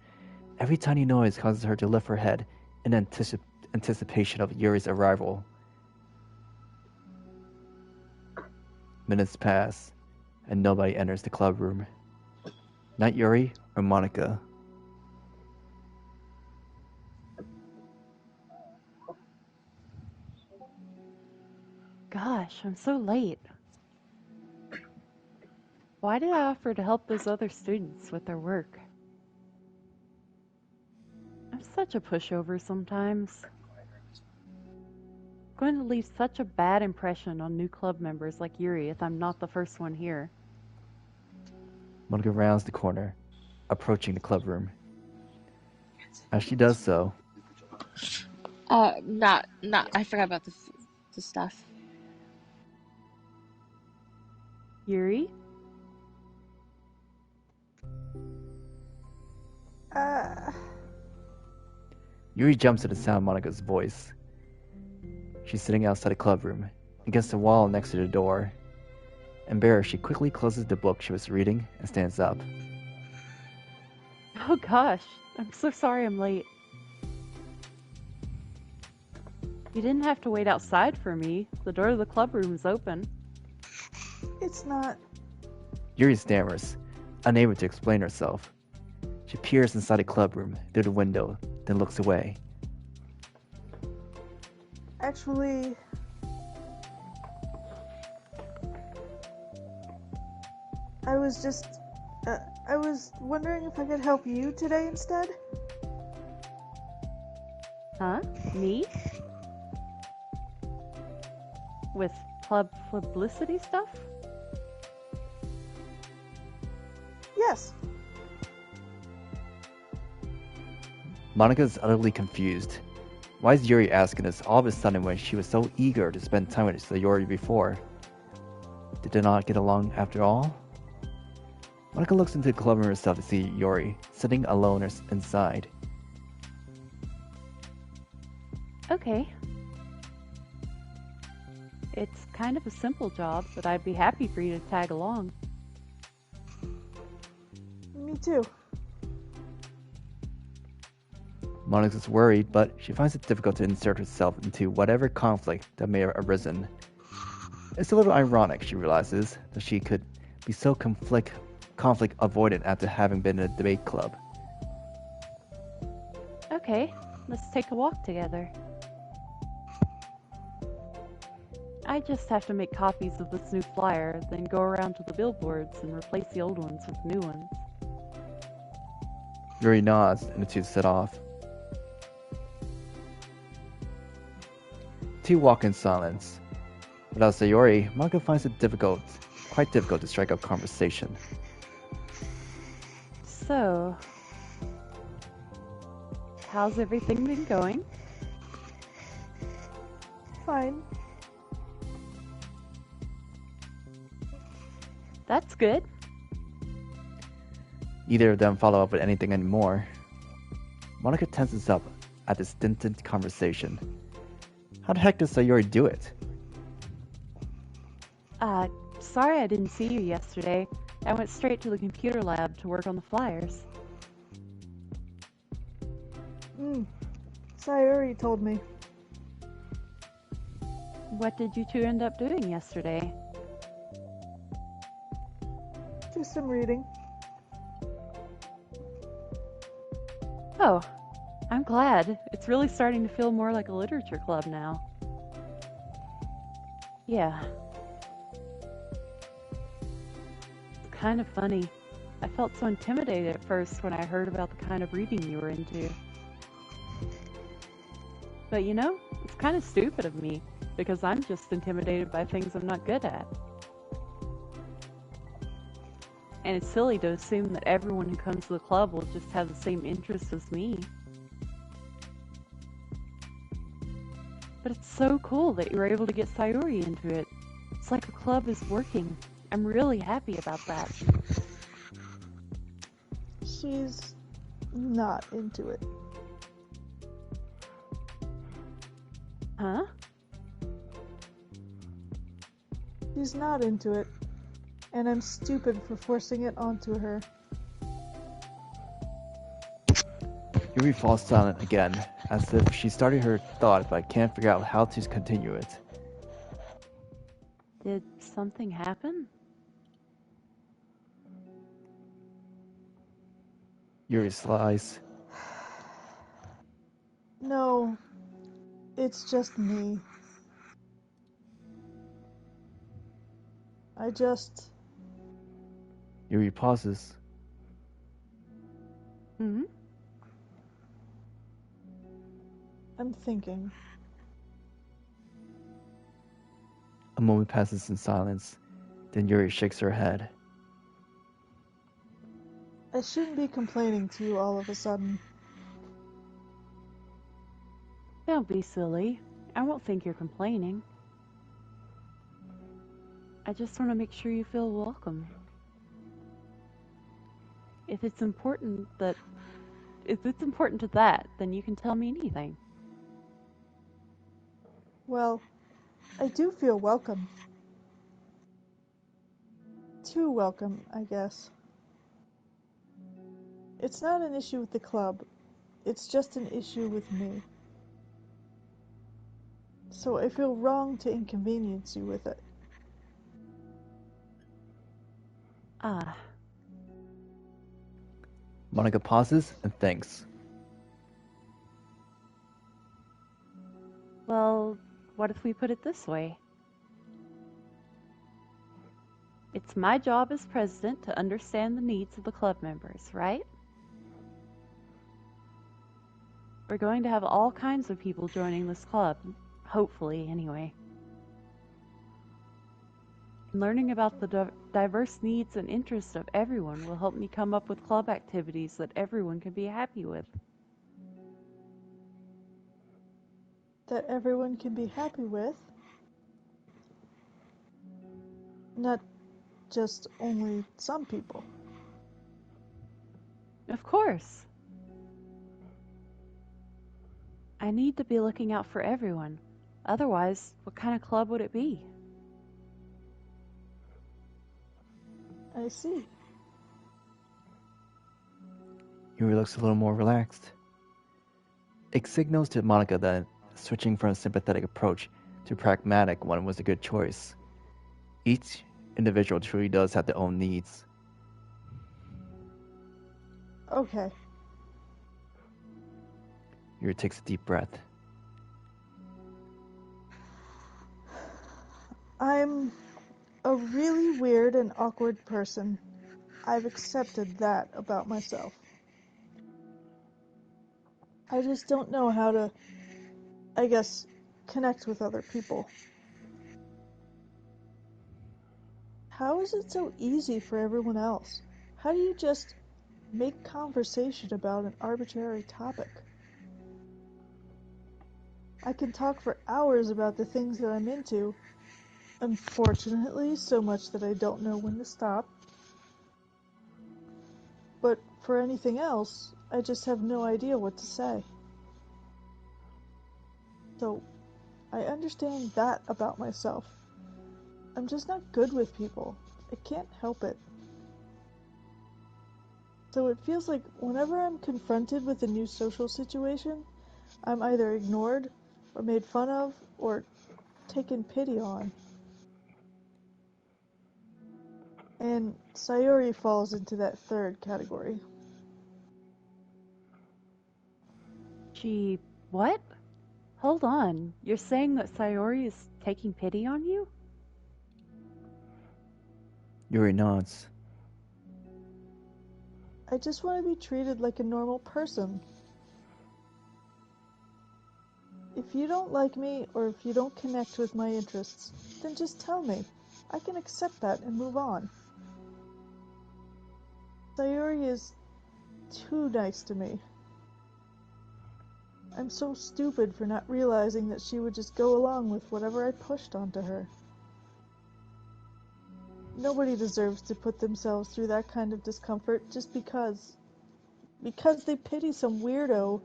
Every tiny noise causes her to lift her head in anticipation of Yuri's arrival. Minutes pass, and nobody enters the club room. Not Yuri or Monika. Gosh, I'm so late. Why did I offer to help those other students with their work? I'm such a pushover sometimes. I'm going to leave such a bad impression on new club members like Yuri if I'm not the first one here. Monika rounds the corner, approaching the club room. As she does so, I forgot about the stuff. Yuri? Yuri jumps at the sound of Monika's voice. She's sitting outside the club room, against the wall next to the door. Embarrassed, she quickly closes the book she was reading and stands up. Oh gosh, I'm so sorry I'm late. You didn't have to wait outside for me. The door to the club room is open. It's not. Yuri stammers, unable to explain herself. She peers inside the club room through the window, then looks away. Actually, I was wondering if I could help you today instead. Huh? Me? With club publicity stuff? Yes. Monika's utterly confused. Why is Yuri asking this all of a sudden when she was so eager to spend time with Sayori before? Did they not get along after all? Monika looks into the club room herself to see Yuri sitting alone inside. Okay. It's kind of a simple job, but I'd be happy for you to tag along. Me too. Monika's worried, but she finds it difficult to insert herself into whatever conflict that may have arisen. It's a little ironic, she realizes, that she could be so conflict avoidant after having been in a debate club. Okay, let's take a walk together. I just have to make copies of this new flyer, then go around to the billboards and replace the old ones with new ones. Yuri nods, and the two set off. The two walk in silence. Without Sayori, Monika finds it quite difficult to strike up conversation. So, how's everything been going? Fine. That's good. Neither of them follow up with anything anymore. Monika tenses up at this distant conversation. How the heck does Sayori do it? Sorry I didn't see you yesterday. I went straight to the computer lab to work on the flyers. Sayori told me. What did you two end up doing yesterday? Just some reading. Oh, I'm glad. It's really starting to feel more like a literature club now. Yeah. It's kind of funny. I felt so intimidated at first when I heard about the kind of reading you were into. But you know, it's kind of stupid of me, because I'm just intimidated by things I'm not good at. And it's silly to assume that everyone who comes to the club will just have the same interests as me. But it's so cool that you were able to get Sayori into it. It's like the club is working. I'm really happy about that. She's not into it. Huh? She's not into it. And I'm stupid for forcing it onto her. Yuri falls silent again, as if she started her thought but can't figure out how to continue it. Did something happen? Yuri sighs. No, it's just me. Yuri pauses. I'm thinking. A moment passes in silence, then Yuri shakes her head. I shouldn't be complaining to you all of a sudden. Don't be silly. I won't think you're complaining. I just want to make sure you feel welcome. If it's important to that, then you can tell me anything. Well, I do feel welcome. Too welcome, I guess. It's not an issue with the club. It's just an issue with me. So I feel wrong to inconvenience you with it. Ah. Monika pauses and thinks. Well, what if we put it this way? It's my job as president to understand the needs of the club members, right? We're going to have all kinds of people joining this club, hopefully anyway. Learning about the diverse needs and interests of everyone will help me come up with club activities that everyone can be happy with. That everyone can be happy with? Not just only some people. Of course. I need to be looking out for everyone. Otherwise, what kind of club would it be? I see. Yuri looks a little more relaxed. It signals to Monika that switching from a sympathetic approach to a pragmatic one was a good choice. Each individual truly does have their own needs. Okay. Yuri takes a deep breath. I'm a really weird and awkward person. I've accepted that about myself. I just don't know how to, I guess, connect with other people. How is it so easy for everyone else? How do you just make conversation about an arbitrary topic? I can talk for hours about the things that I'm into. Unfortunately, so much that I don't know when to stop. But for anything else, I just have no idea what to say. So, I understand that about myself. I'm just not good with people. I can't help it. So it feels like whenever I'm confronted with a new social situation, I'm either ignored, or made fun of, or taken pity on. And Sayori falls into that third category. She... what? Hold on. You're saying that Sayori is taking pity on you? Yuri nods. I just want to be treated like a normal person. If you don't like me, or if you don't connect with my interests, then just tell me. I can accept that and move on. Sayori is too nice to me. I'm so stupid for not realizing that she would just go along with whatever I pushed onto her. Nobody deserves to put themselves through that kind of discomfort just because they pity some weirdo.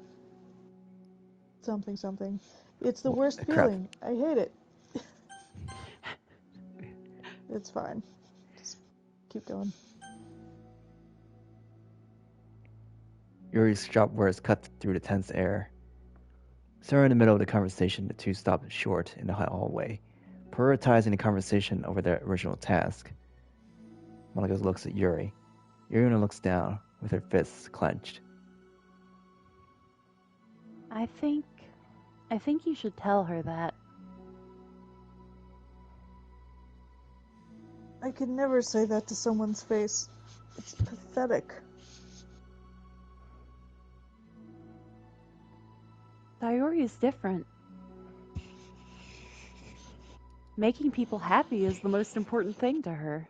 Something. It's the worst Crap. feeling. I hate it. It's fine. Just keep going. Yuri's sharp words cut through the tense air. Somewhere in the middle of the conversation, the two stopped short in the hallway, prioritizing the conversation over their original task. Monika looks at Yuri. Yuri looks down, with her fists clenched. I think you should tell her that. I could never say that to someone's face. It's pathetic. Sayori is different. Making people happy is the most important thing to her.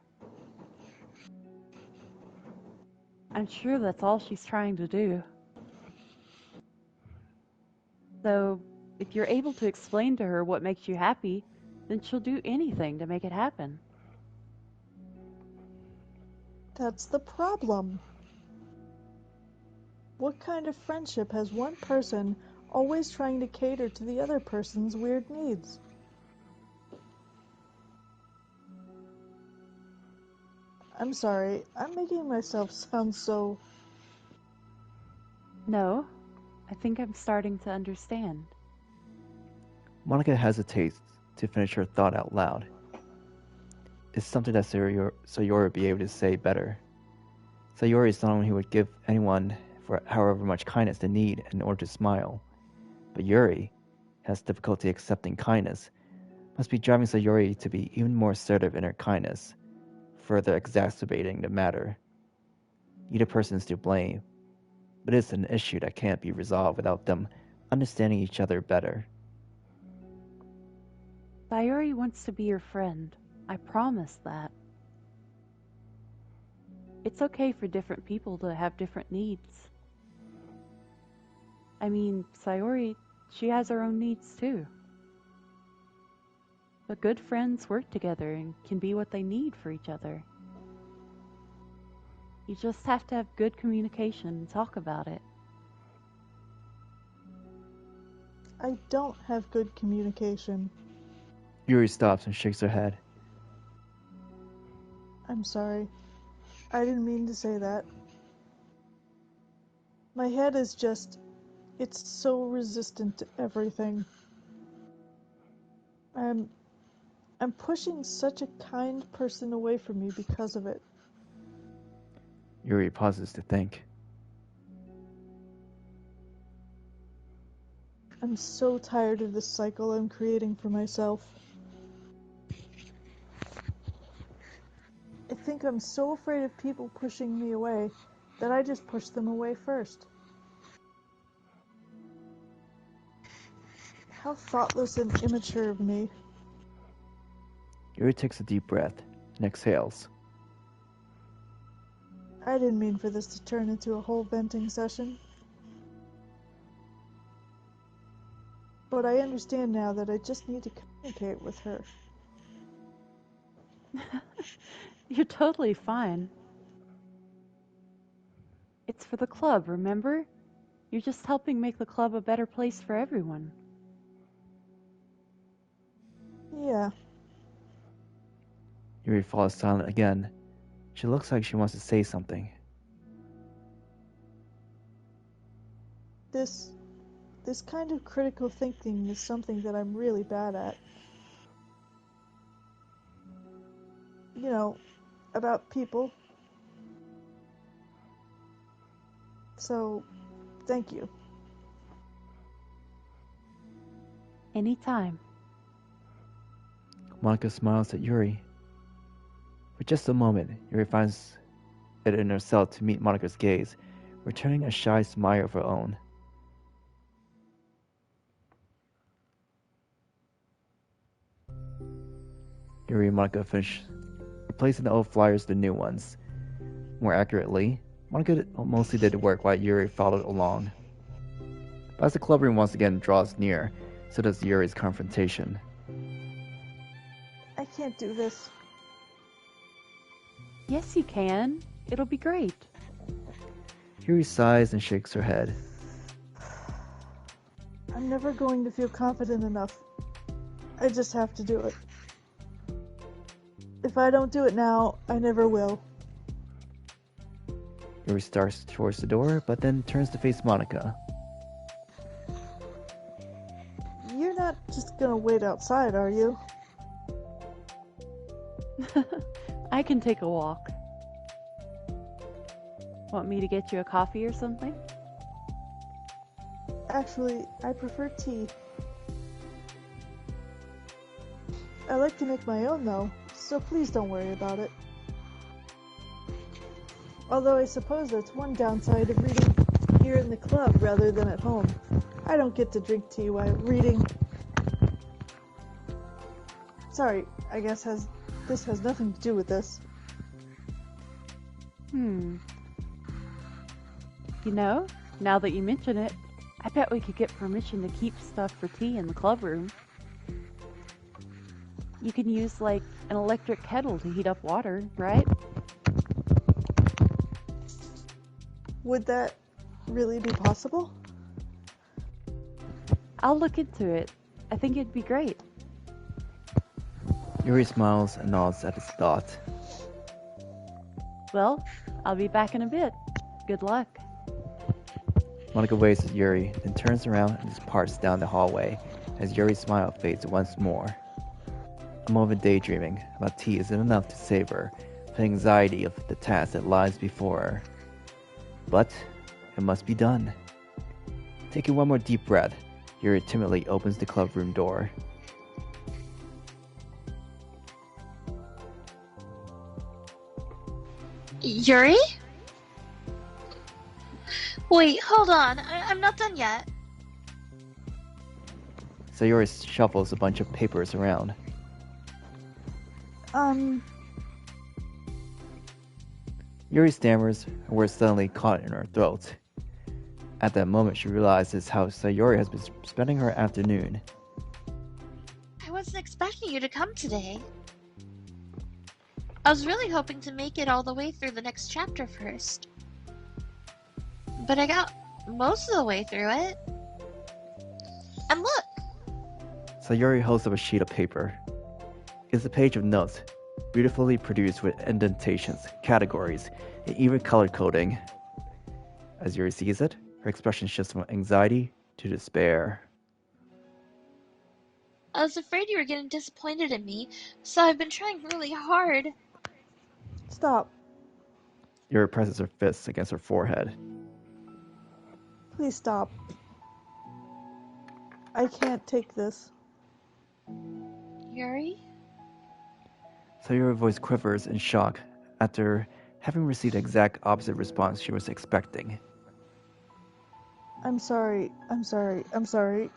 I'm sure that's all she's trying to do. So, if you're able to explain to her what makes you happy, then she'll do anything to make it happen. That's the problem. What kind of friendship has one person always trying to cater to the other person's weird needs? I'm sorry, I'm making myself sound so... No, I think I'm starting to understand. Monika hesitates to finish her thought out loud. It's something that Sayori would be able to say better. Sayori is someone who would give anyone for however much kindness they need in order to smile. But Yuri has difficulty accepting kindness, must be driving Sayori to be even more assertive in her kindness, further exacerbating the matter. Neither person is to blame, but it's an issue that can't be resolved without them understanding each other better. Sayori wants to be your friend. I promise that. It's okay for different people to have different needs. I mean, Sayori, she has her own needs too. But good friends work together and can be what they need for each other. You just have to have good communication and talk about it. I don't have good communication. Yuri stops and shakes her head. I'm sorry. I didn't mean to say that. My head is just It's so resistant to everything. I'm pushing such a kind person away from me because of it. Yuri pauses to think. I'm so tired of this cycle I'm creating for myself. I think I'm so afraid of people pushing me away that I just push them away first. How thoughtless and immature of me. Yuri takes a deep breath and exhales. I didn't mean for this to turn into a whole venting session. But I understand now that I just need to communicate with her. You're totally fine. It's for the club, remember? You're just helping make the club a better place for everyone. Yeah, Yuri falls silent again. She looks like she wants to say something. this kind of critical thinking is something that I'm really bad at. You know, about people. So, thank you. Anytime. Monika smiles at Yuri. For just a moment, Yuri finds it in herself to meet Monika's gaze, returning a shy smile of her own. Yuri and Monika finish replacing the old flyers with the new ones. More accurately, Monika mostly did the work while Yuri followed along. But as the clubroom once again draws near, so does Yuri's confrontation. I can't do this. Yes, you can. It'll be great. Yuri sighs and shakes her head. I'm never going to feel confident enough. I just have to do it. If I don't do it now, I never will. Yuri starts towards the door, but then turns to face Monika. You're not just gonna wait outside, are you? I can take a walk. Want me to get you a coffee or something? Actually, I prefer tea. I like to make my own though, so please don't worry about it. Although I suppose that's one downside of reading here in the club rather than at home. I don't get to drink tea while reading. Sorry, I guess this has nothing to do with this. You know, now that you mention it, I bet we could get permission to keep stuff for tea in the club room. You can use, like, an electric kettle to heat up water, right? Would that really be possible? I'll look into it. I think it'd be great. Yuri smiles and nods at his thought. Well, I'll be back in a bit. Good luck. Monika waves at Yuri, then turns around and departs down the hallway as Yuri's smile fades once more. A moment daydreaming about tea isn't enough to save her from the anxiety of the task that lies before her. But it must be done. Taking one more deep breath, Yuri timidly opens the club room door. Yuri? Wait, hold on. I'm not done yet. Sayori shuffles a bunch of papers around. Yuri stammers, her words suddenly caught in her throat. At that moment, she realizes how Sayori has been spending her afternoon. I wasn't expecting you to come today. I was really hoping to make it all the way through the next chapter first. But I got most of the way through it. And look! Sayori holds up a sheet of paper. It's a page of notes, beautifully produced with indentations, categories, and even color coding. As Yuri sees it, her Her expression shifts from anxiety to despair. I was afraid you were getting disappointed in me, so I've been trying really hard. Stop. Yuri presses her fists against her forehead. Please stop. I can't take this. Yuri? Sayori's voice quivers in shock after having received the exact opposite response she was expecting. I'm sorry. I'm sorry. I'm sorry.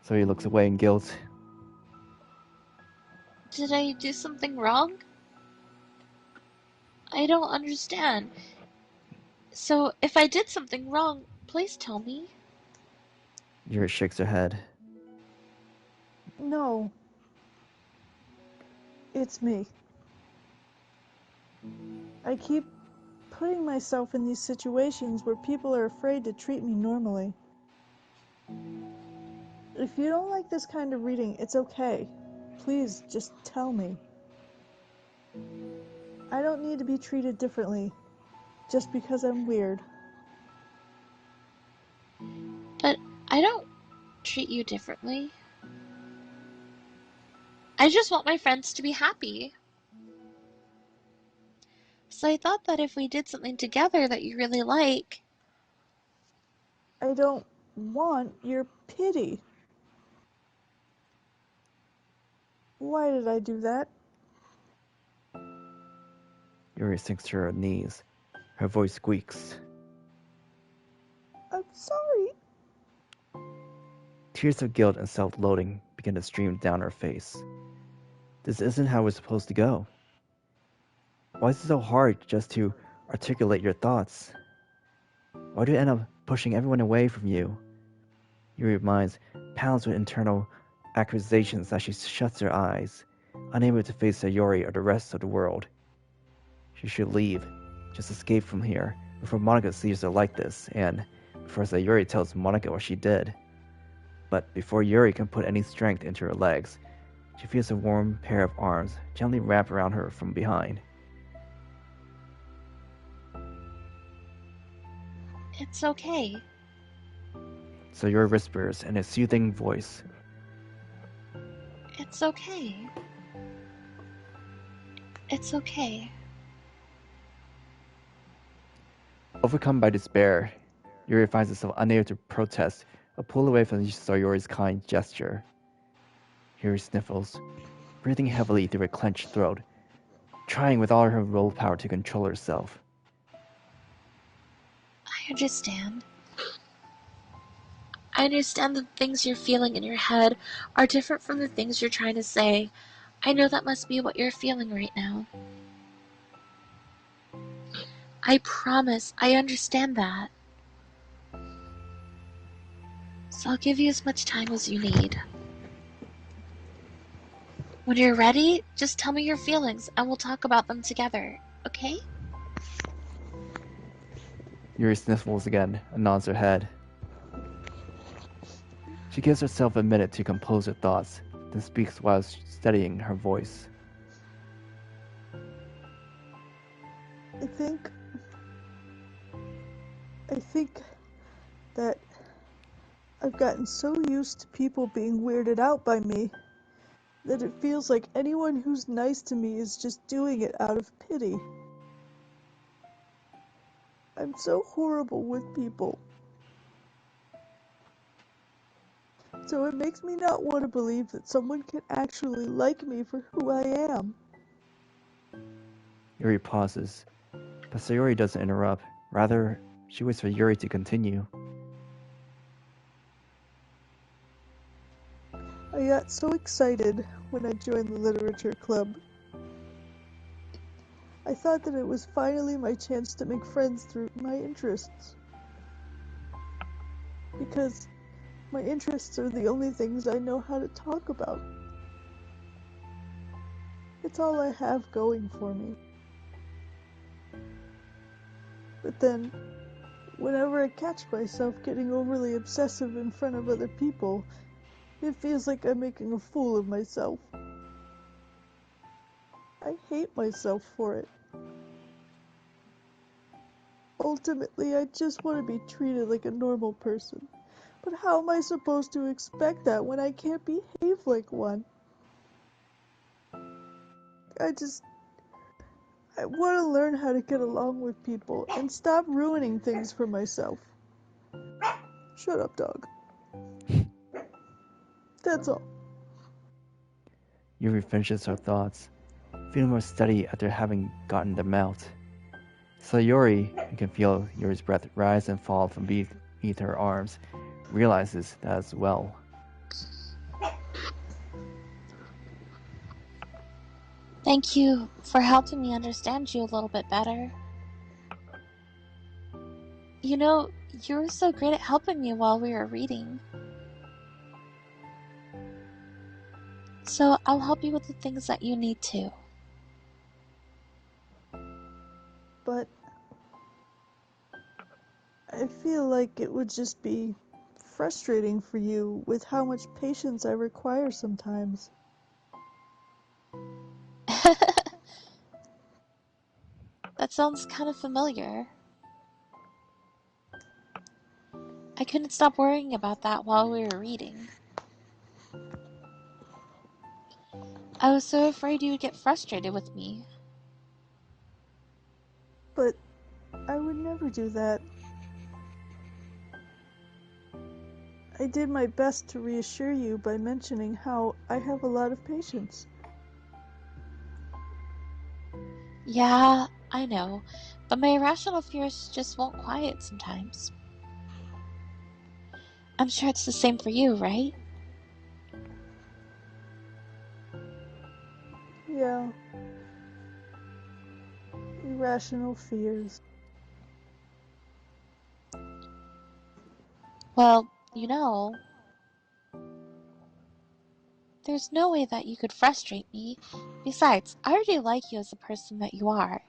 Sayori looks away in guilt. Did I do something wrong? I don't understand. So, if I did something wrong, please tell me. Yuri shakes her head. No. It's me. I keep putting myself in these situations where people are afraid to treat me normally. If you don't like this kind of reading, it's okay. Please, just tell me. I don't need to be treated differently, just because I'm weird. But I don't treat you differently. I just want my friends to be happy. So I thought that if we did something together that you really like... I don't want your pity. Why did I do that? Yuri sinks to her knees. Her voice squeaks. I'm sorry. Tears of guilt and self-loathing begin to stream down her face. This isn't how it's supposed to go. Why is it so hard just to articulate your thoughts? Why do you end up pushing everyone away from you? Yuri's mind pounds with internal accusations as she shuts her eyes, unable to face Sayori or the rest of the world. She should leave, just escape from here, before Monika sees her like this, and before Sayori tells Monika what she did. But before Yuri can put any strength into her legs, she feels a warm pair of arms gently wrap around her from behind. It's okay. Sayori whispers in a soothing voice. It's okay. It's okay. Overcome by despair, Yuri finds herself unable to protest or pull away from Sayori's kind gesture. Yuri sniffles, breathing heavily through her clenched throat, trying with all her willpower to control herself. I understand. I understand the things you're feeling in your head are different from the things you're trying to say. I know that must be what you're feeling right now. I promise I understand that. So I'll give you as much time as you need. When you're ready, just tell me your feelings and we'll talk about them together, okay? Yuri sniffles again and nods her head. She gives herself a minute to compose her thoughts, then speaks while steadying her voice. I think that I've gotten so used to people being weirded out by me that it feels like anyone who's nice to me is just doing it out of pity. I'm so horrible with people. So it makes me not want to believe that someone can actually like me for who I am. Yuri pauses, but Sayori doesn't interrupt. Rather, she waits for Yuri to continue. I got so excited when I joined the literature club. I thought that it was finally my chance to make friends through my interests. Because my interests are the only things I know how to talk about. It's all I have going for me. But then, whenever I catch myself getting overly obsessive in front of other people, it feels like I'm making a fool of myself. I hate myself for it. Ultimately, I just want to be treated like a normal person. But how am I supposed to expect that when I can't behave like one? I want to learn how to get along with people and stop ruining things for myself. Shut up, dog. That's all. Yuri finishes her thoughts, feeling more steady after having gotten them out. Sayori, who can feel Yuri's breath rise and fall from beneath her arms, realizes that as well. Thank you for helping me understand you a little bit better. You know, you were so great at helping me while we were reading. So I'll help you with the things that you need to. But I feel like it would just be frustrating for you with how much patience I require sometimes. That sounds kind of familiar. I couldn't stop worrying about that while we were reading. I was so afraid you would get frustrated with me. But I would never do that. I did my best to reassure you by mentioning how I have a lot of patience. Yeah, I know, but my irrational fears just won't quiet sometimes. I'm sure it's the same for you, right? Yeah. Irrational fears. Well, you know, there's no way that you could frustrate me. Besides, I already like you as the person that you are.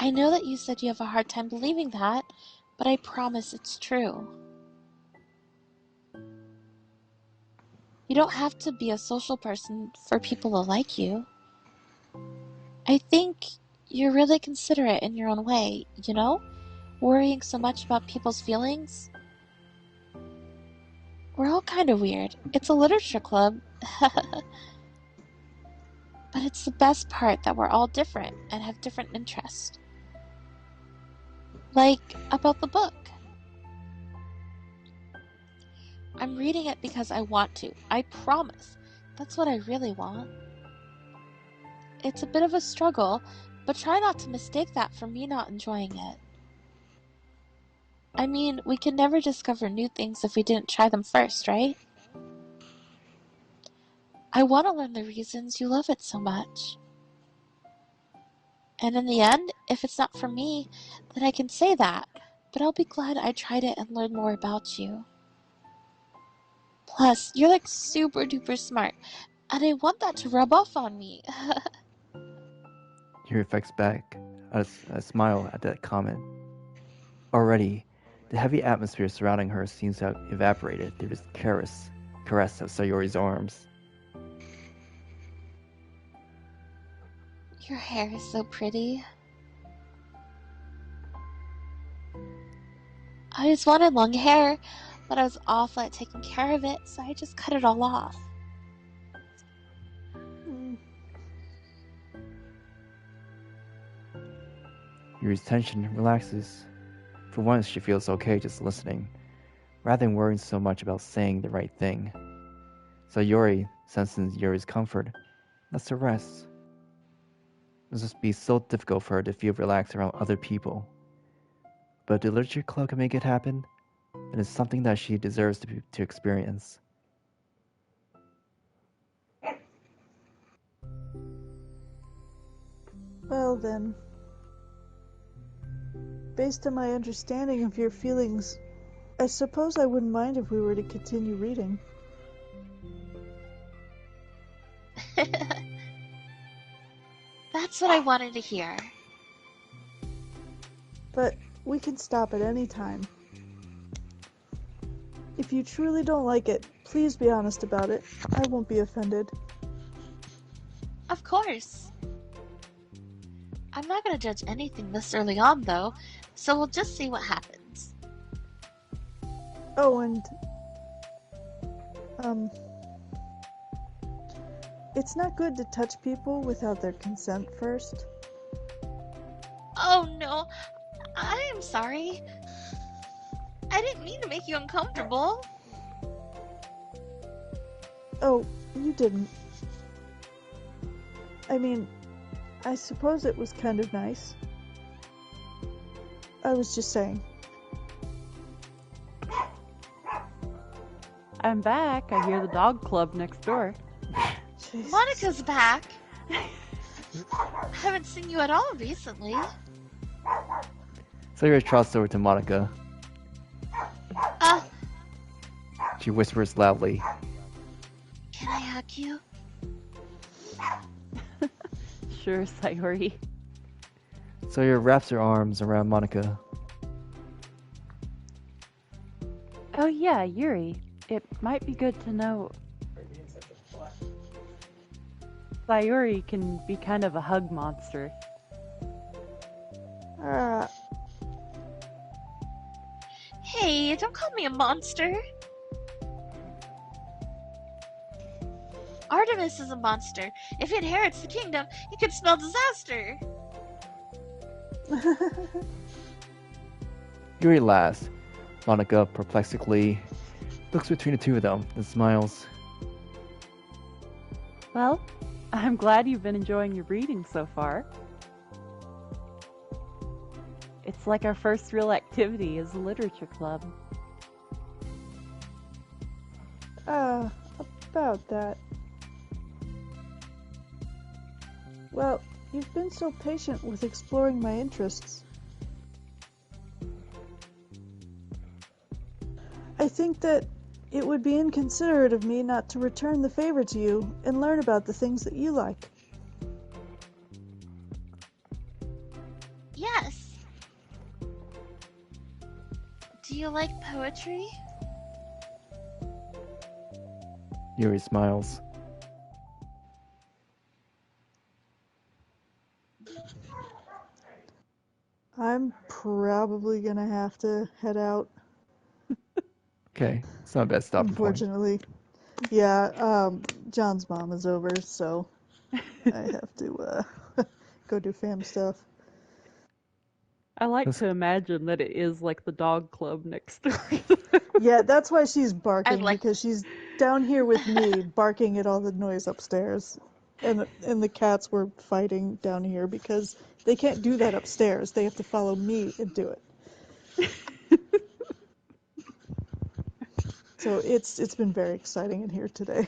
I know that you said you have a hard time believing that, but I promise it's true. You don't have to be a social person for people to like you. I think you're really considerate in your own way, you know? Worrying so much about people's feelings. We're all kind of weird. It's a literature club. But it's the best part that we're all different and have different interests. Like about the book. I'm reading it because I want to. I promise. That's what I really want. It's a bit of a struggle, but try not to mistake that for me not enjoying it. I mean, we can never discover new things if we didn't try them first, right? I want to learn the reasons you love it so much. And in the end, if it's not for me, then I can say that. But I'll be glad I tried it and learned more about you. Plus, you're like super duper smart, and I want that to rub off on me. Yuri reflects back a smile at that comment. Already, the heavy atmosphere surrounding her seems to have evaporated through the caress of Sayori's arms. Your hair is so pretty. I always wanted long hair, but I was awful at taking care of it, so I just cut it all off. Yuri's tension relaxes. For once, she feels okay just listening, rather than worrying so much about saying the right thing. Sayori, sensing Yuri's comfort, lets her rest. This must be so difficult for her to feel relaxed around other people. But if the literature club can make it happen, then it's something that she deserves to experience. Well then, based on my understanding of your feelings, I suppose I wouldn't mind if we were to continue reading. That's what I wanted to hear. But we can stop at any time. If you truly don't like it, please be honest about it. I won't be offended. Of course. I'm not gonna judge anything this early on, though, so we'll just see what happens. Oh, and it's not good to touch people without their consent first. Oh no, I am sorry. I didn't mean to make you uncomfortable. Oh, you didn't. I mean, I suppose it was kind of nice. I was just saying. I'm back. I hear the dog club next door. Jesus. Monika's back. I haven't seen you at all recently. Sayori trots over to Monika. She whispers loudly. Can I hug you? Sure, Sayori. Sayori wraps her arms around Monika. Oh yeah, Yuri. It might be good to know Sayori can be kind of a hug monster. Hey, don't call me a monster. Artemis is a monster. If he inherits the kingdom, he could spell disaster. Yuri laughs. Monika perplexedly looks between the two of them and smiles. Well, I'm glad you've been enjoying your reading so far. It's like our first real activity as a literature club. About that. Well, you've been so patient with exploring my interests. I think that it would be inconsiderate of me not to return the favor to you and learn about the things that you like. Yes. Do you like poetry? Yuri smiles. I'm probably gonna have to head out. Okay, it's not a bad stopping point. Unfortunately. Yeah, John's mom is over, so I have to go do fam stuff. I like to imagine that it is like the dog club next door. Yeah, that's why she's barking, like- because she's down here with me, barking at all the noise upstairs. And the cats were fighting down here because they can't do that upstairs. They have to follow me and do it. So it's been very exciting in here today.